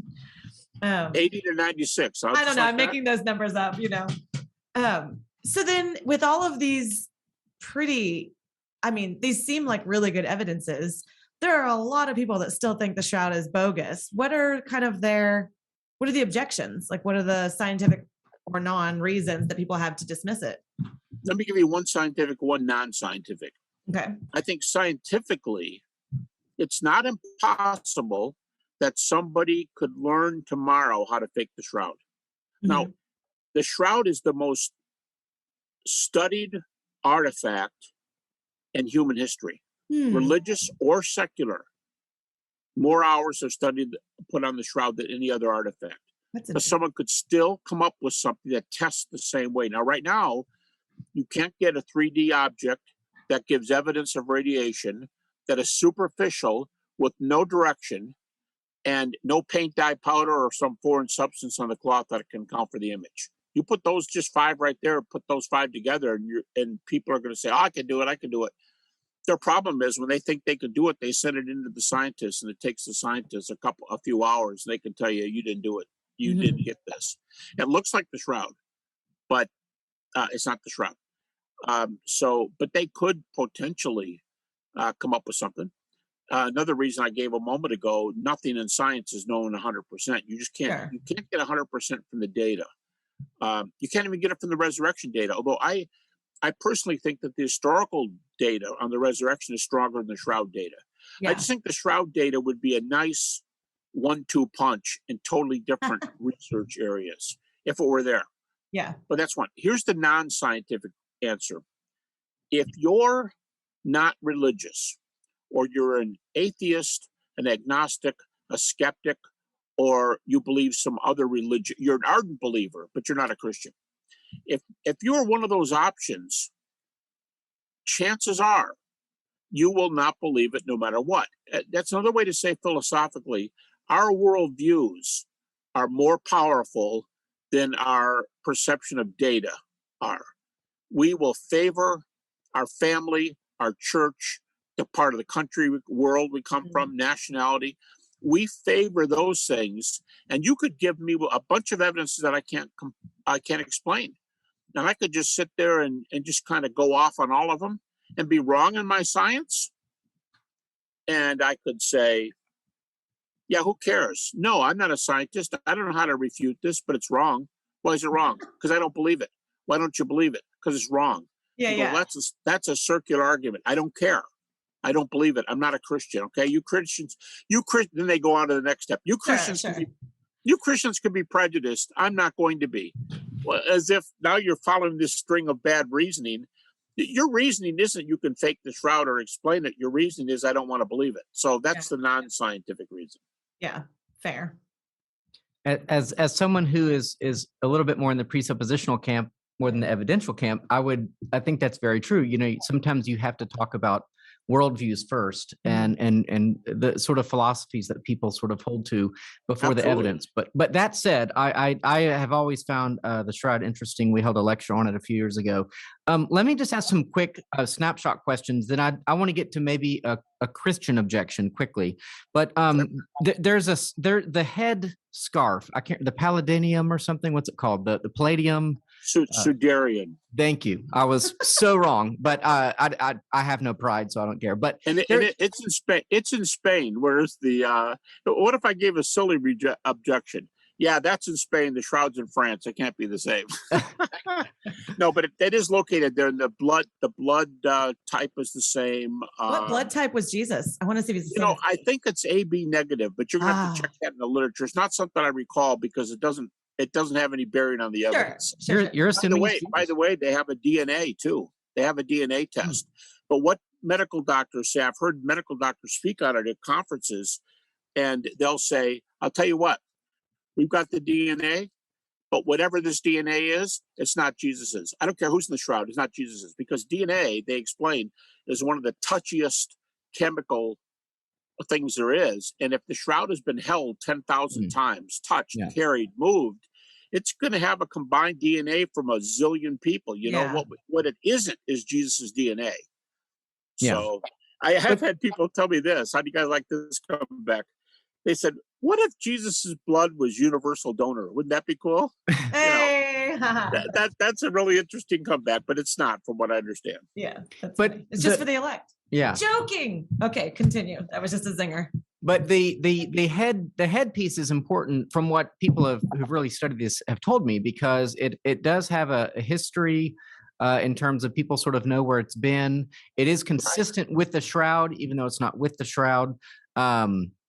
80 to 96. I don't know. I'm making those numbers up, So then with all of these these seem like really good evidences. There are a lot of people that still think the shroud is bogus. What are the objections? Like, what are the scientific or non-reasons that people have to dismiss it? Let me give you one scientific, one non-scientific. Okay. I think scientifically, it's not impossible that somebody could learn tomorrow how to fake the shroud. Mm-hmm. Now, the shroud is the most studied artifact in human history, religious or secular. More hours are put on the shroud than any other artifact. But someone could still come up with something that tests the same way. Now, right now, you can't get a 3D object that gives evidence of radiation that is superficial with no direction and no paint, dye, powder, or some foreign substance on the cloth that can account for the image. You put those just 5 right there, put those 5 together, and people are going to say, I can do it. Their problem is when they think they can do it, they send it into the scientists, and it takes the scientists a few hours, and they can tell you, you didn't do it. You didn't get this. It looks like the shroud, but it's not the shroud. But they could potentially come up with something. Another reason I gave a moment ago, nothing in science is known 100%. You just can't. Sure. You can't get 100% from the data. You can't even get it from the resurrection data. Although I personally think that the historical data on the resurrection is stronger than the shroud data. Yeah. I just think the shroud data would be a nice 1-2 punch in totally different research areas if it were there. Yeah. But that's one. Here's the non-scientific answer. If you're not religious, or you're an atheist, an agnostic, a skeptic, or you believe some other religion, you're an ardent believer, but you're not a Christian. If you're one of those options, chances are you will not believe it no matter what. That's another way to say philosophically, our worldviews are more powerful than our perception of data are. We will favor our family, our church, the part of the country, world we come from, nationality. We favor those things, and you could give me a bunch of evidence that I can't explain. And I could just sit there and just kind of go off on all of them and be wrong in my science. And I could say, yeah, who cares? No, I'm not a scientist. I don't know how to refute this, but it's wrong. Why is it wrong? Because I don't believe it. Why don't you believe it? Because it's wrong. Yeah. That's a circular argument. I don't care. I don't believe it. I'm not a Christian. Okay, you Christians. Then they go on to the next step. You Christians can be prejudiced. I'm not going to be. Well, as if now you're following this string of bad reasoning. Your reasoning isn't you can fake the shroud or explain it. Your reasoning is I don't want to believe it. So that's the non-scientific reason. Yeah, fair. As someone who is a little bit more in the presuppositional camp more than the evidential camp, I think that's very true. Sometimes you have to talk about worldviews first and the sort of philosophies that people sort of hold to before the evidence. But that said, I have always found the shroud interesting. We held a lecture on it a few years ago. Let me just ask some quick snapshot questions. Then I want to get to maybe a Christian objection quickly. But there's the head scarf. The palladium or something. What's it called? The palladium. Cedarian. Thank you. I was so wrong, but I have no pride, so I don't care. But it's in Spain. It's in Spain. Where's the? What if I gave a silly objection? Yeah, that's in Spain. The Shroud's in France. It can't be the same. No, but it is located there. And the blood type is the same. What blood type was Jesus? I want to see if he's the same. I think it's AB negative, but you're going to have to check that in the literature. It's not something I recall because it doesn't have any bearing on the evidence. Sure. You're assuming. By the way, they have a DNA too. They have a DNA test. But what medical doctors say, I've heard medical doctors speak on it at conferences, and they'll say, "I'll tell you what, we've got the DNA, but whatever this DNA is, it's not Jesus's. I don't care who's in the shroud; it's not Jesus's because DNA, they explain, is one of the touchiest chemical things there is. And if the shroud has been held 10,000 times, touched, carried, moved, it's going to have a combined DNA from a zillion people. You know, what it isn't is Jesus's DNA. So I have had people tell me this. How do you guys like this comeback? They said, what if Jesus's blood was universal donor? Wouldn't that be cool? Hey. That's a really interesting comeback, but it's not from what I understand. Yeah. It's just for the elect. Yeah. Joking. Okay, continue. That was just a zinger. But the headpiece is important from what people who've really studied this have told me, because it does have a history in terms of people sort of know where it's been. It is consistent with the shroud, even though it's not with the shroud.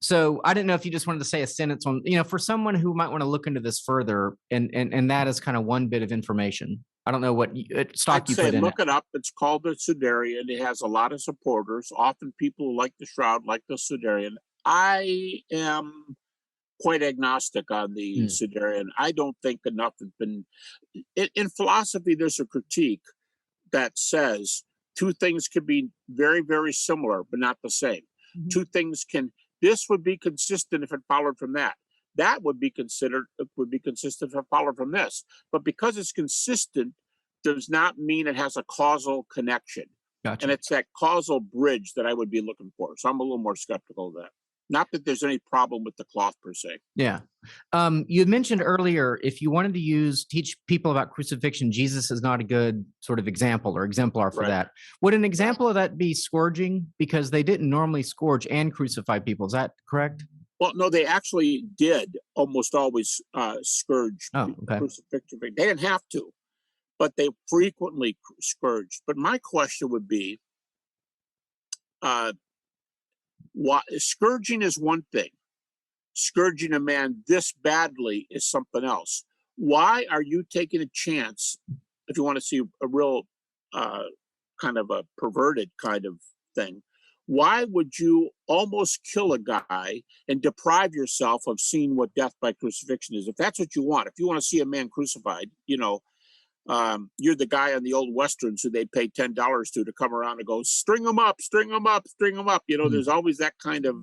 So I didn't know if you just wanted to say a sentence on, for someone who might want to look into this further, and that is kind of one bit of information. I don't know what stock you put in. Look it up. It's called the Cedarian. It has a lot of supporters. Often people who like the shroud like the Cedarian. I am quite agnostic on the Cedarian. I don't think enough has been. In philosophy, there's a critique that says two things can be very, very similar, but not the same. Mm-hmm. Two things this would be consistent if it followed from that. That would be consistent if it followed from this. But because it's consistent does not mean it has a causal connection. Gotcha. And it's that causal bridge that I would be looking for. So I'm a little more skeptical of that. Not that there's any problem with the cloth per se. Yeah. You had mentioned earlier, if you wanted to teach people about crucifixion, Jesus is not a good sort of example or exemplar for that. Would an example of that be scourging? Because they didn't normally scourge and crucify people. Is that correct? Well, no, they actually did almost always scourge crucifixion. They didn't have to, but they frequently scourged. But my question would be, scourging is one thing. Scourging a man this badly is something else. Why are you taking a chance, if you want to see a real kind of a perverted kind of thing, why would you almost kill a guy and deprive yourself of seeing what death by crucifixion is? If that's what you want, if you want to see a man crucified, you're the guy on the old Westerns who they pay $10 to come around and go, string them up, string them up, string them up. There's always that kind of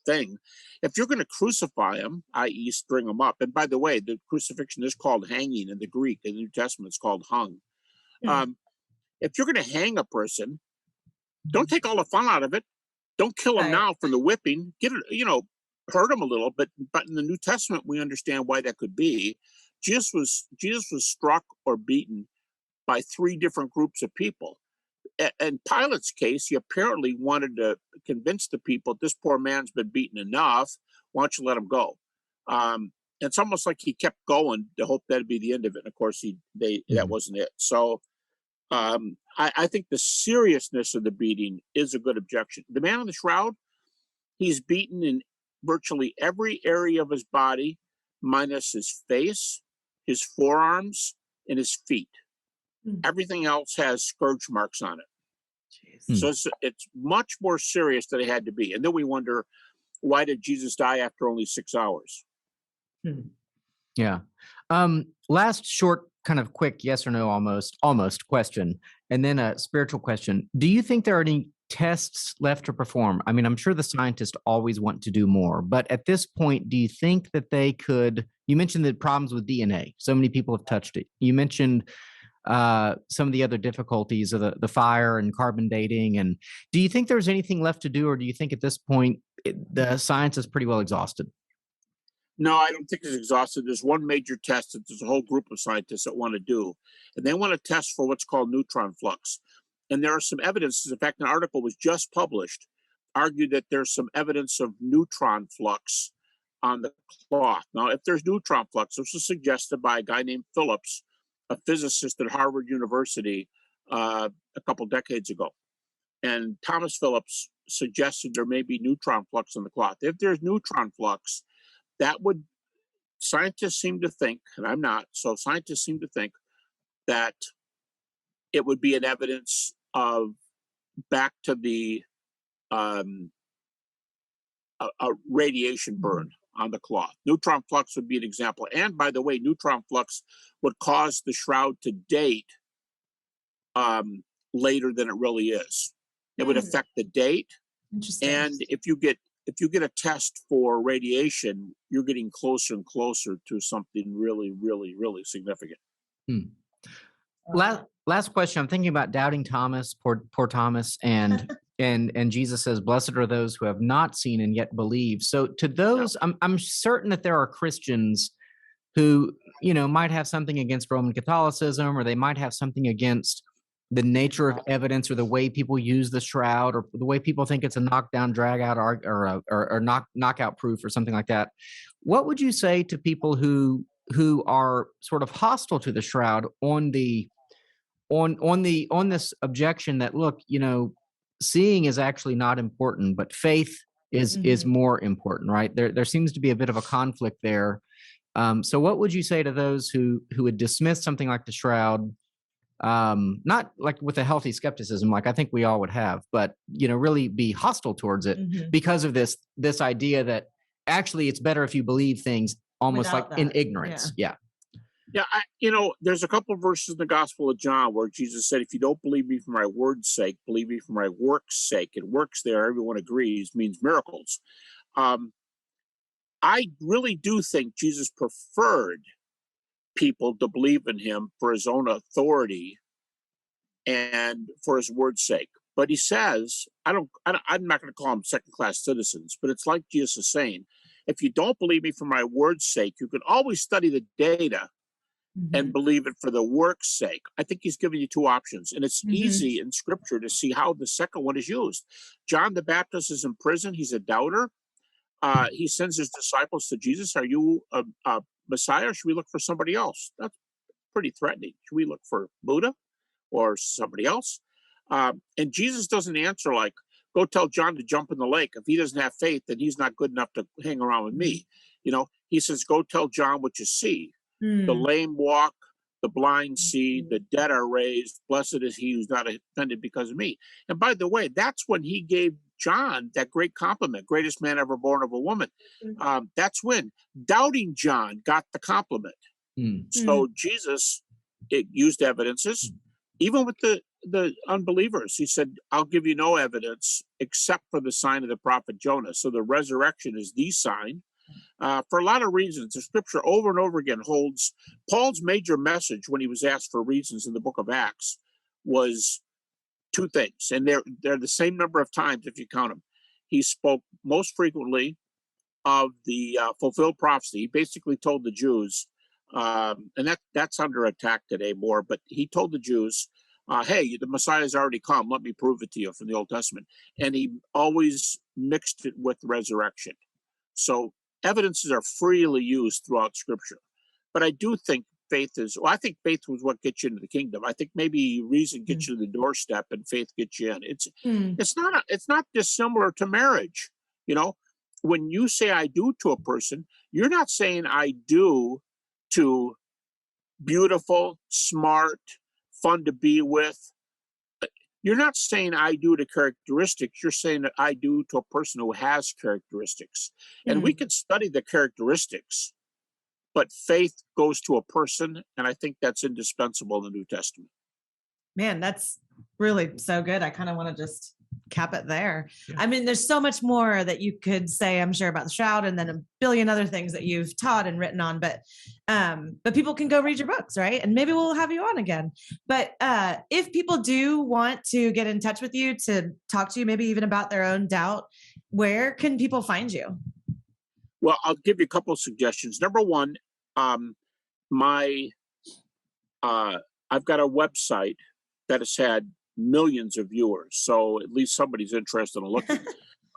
thing. If you're going to crucify him, i.e. string them up, and by the way, the crucifixion is called hanging in the Greek. In the New Testament, it's called hung. If you're going to hang a person, don't take all the fun out of it. Don't kill him now for the whipping. Get it, hurt him a little, but in the New Testament, we understand why that could be. Jesus was struck or beaten by three different groups of people. In Pilate's case, he apparently wanted to convince the people, this poor man's been beaten enough. Why don't you let him go? It's almost like he kept going to hope that'd be the end of it. And of course, that wasn't it. So I think the seriousness of the beating is a good objection. The man on the shroud, he's beaten in virtually every area of his body, minus his face, his forearms, and his feet. Everything else has scourge marks on it. So it's much more serious than it had to be. And then we wonder, why did Jesus die after only 6 hours? Yeah. Last short, kind of quick yes or no almost question, and then a spiritual question. Do you think there are any tests left to perform? I mean, I'm sure the scientists always want to do more, but at this point, do you think that they could? You mentioned the problems with DNA. So many people have touched it. You mentioned some of the other difficulties of the fire and carbon dating. And do you think there's anything left to do, or do you think at this point the science is pretty well exhausted? No, I don't think it's exhaustive. There's one major test that there's a whole group of scientists that want to do, and they want to test for what's called neutron flux. And there are some evidences. In fact, an article was just published, argued that there's some evidence of neutron flux on the cloth. Now, if there's neutron flux, this was suggested by a guy named Phillips, a physicist at Harvard University a couple decades ago. And Thomas Phillips suggested there may be neutron flux on the cloth. If there's neutron flux, that would, scientists seem to think, and I'm not, so scientists seem to think that it would be an evidence of back to the a radiation burn on the cloth. Neutron flux would be an example. And by the way, neutron flux would cause the shroud to date later than it really is. It would affect the date. Interesting. And if you get a test for radiation, you're getting closer and closer to something really, really, really significant. Last question. I'm thinking about doubting Thomas, poor Thomas, and and Jesus says, "Blessed are those who have not seen and yet believe." So to those, I'm certain that there are Christians who, might have something against Roman Catholicism, or they might have something against the nature of evidence, or the way people use the shroud, or the way people think it's a knockdown, drag out, or knockout proof, or something like that. What would you say to people who are sort of hostile to the shroud on this objection that, look, seeing is actually not important, but faith is more important, right? There seems to be a bit of a conflict there. So what would you say to those who would dismiss something like the shroud? Not like with a healthy skepticism, like I think we all would have, but really be hostile towards it because of this idea that actually it's better if you believe things almost Without like in that. ignorance. Yeah. There's a couple of verses in the Gospel of John where Jesus said, "If you don't believe me for my word's sake, believe me for my work's sake." And works there, everyone agrees, means miracles. I really do think Jesus preferred people to believe in him for his own authority and for his word's sake. But he says, I'm not going to call them second-class citizens, but it's like Jesus is saying, if you don't believe me for my word's sake, you can always study the data and believe it for the work's sake. I think he's giving you two options, and it's easy in scripture to see how the second one is used. John the Baptist is in prison. He's a doubter. He sends his disciples to Jesus. Are you a Messiah, or should we look for somebody else? That's pretty threatening. Should we look for Buddha or somebody else? And Jesus doesn't answer like, go tell John to jump in the lake. If he doesn't have faith, then he's not good enough to hang around with me. He says, go tell John what you see. The lame walk, the blind see, the dead are raised. Blessed is he who's not offended because of me. And by the way, that's when he gave John that great compliment, greatest man ever born of a woman. That's when doubting John got the compliment. So Jesus used evidences, even with the unbelievers. He said, I'll give you no evidence except for the sign of the prophet Jonah. So the resurrection is the sign. For a lot of reasons, the scripture over and over again holds Paul's major message when he was asked for reasons in the book of Acts was two things, and they're the same number of times if you count them. He spoke most frequently of the fulfilled prophecy. He basically told the Jews, and that's under attack today more, but he told the Jews, hey, the Messiah has already come. Let me prove it to you from the Old Testament. And he always mixed it with resurrection. So evidences are freely used throughout Scripture. But I do think faith was what gets you into the kingdom. I think maybe reason gets you to the doorstep and faith gets you in. It's not dissimilar to marriage. When you say I do to a person, you're not saying I do to beautiful, smart, fun to be with. You're not saying I do to characteristics. You're saying that I do to a person who has characteristics. And we can study the characteristics, but faith goes to a person, and I think that's indispensable in the New Testament. Man, that's really so good. I kind of want to just cap it there. Yeah. I mean, there's so much more that you could say, I'm sure, about the shroud, and then a billion other things that you've taught and written on, but people can go read your books, right? And maybe we'll have you on again. But if people do want to get in touch with you to talk to you, maybe even about their own doubt, where can people find you? Well, I'll give you a couple of suggestions. Number one, I've got a website that has had millions of viewers, so at least somebody's interested in looking.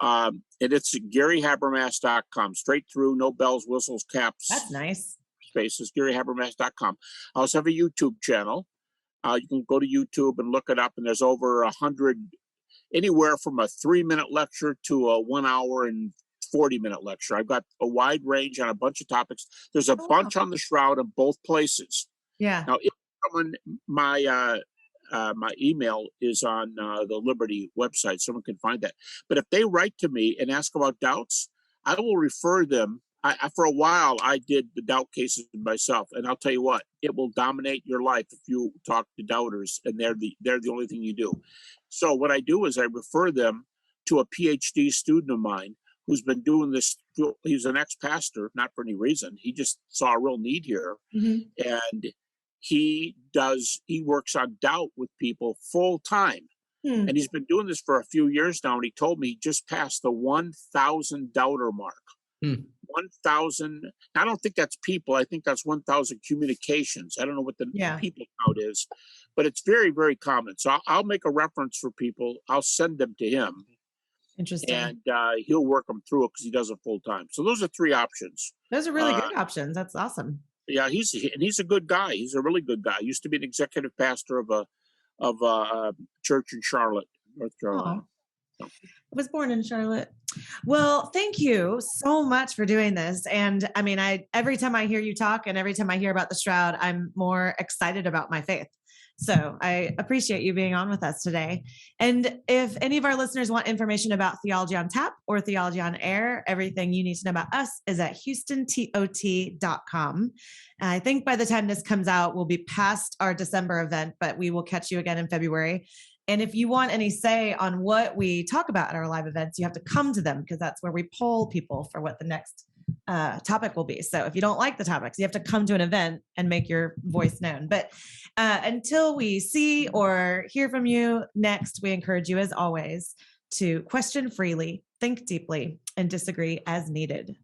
And it's GaryHabermas.com, straight through, no bells, whistles, caps. That's nice. Spaces, GaryHabermas.com. I also have a YouTube channel. You can go to YouTube and look it up, and there's over 100, anywhere from a 3-minute lecture to a 1 hour and 40-minute lecture. I've got a wide range on a bunch of topics. There's a bunch on the Shroud in both places. Yeah. Now, if someone, my email is on the Liberty website. Someone can find that. But if they write to me and ask about doubts, I will refer them. For a while, I did the doubt cases myself, and I'll tell you what, it will dominate your life if you talk to doubters, and they're the only thing you do. So what I do is I refer them to a PhD student of mine who's been doing this. He's an ex-pastor, not for any reason. He just saw a real need here, and he works on doubt with people full time. And he's been doing this for a few years now, and he told me he just passed the 1,000 doubter mark. 1,000. I don't think that's people. I think that's 1,000 communications. I don't know what the people count is, but it's very, very common. So I'll make a reference for people. I'll send them to him. Interesting. And he'll work them through it because he does it full time. So those are 3 options. Those are really good options. That's awesome. Yeah, he's a good guy. He's a really good guy. He used to be an executive pastor of a church in Charlotte, North Carolina. I was born in Charlotte. Well, thank you so much for doing this. And I mean, every time I hear you talk and every time I hear about the Shroud, I'm more excited about my faith. So I appreciate you being on with us today. And if any of our listeners want information about Theology on Tap or Theology on Air, everything you need to know about us is at HoustonTOT.com. And I think by the time this comes out, we'll be past our December event, but we will catch you again in February. And if you want any say on what we talk about at our live events, you have to come to them because that's where we poll people for what the next topic will be. So if you don't like the topics, you have to come to an event and make your voice known. But until we see or hear from you next, we encourage you, as always, to question freely, think deeply, and disagree as needed.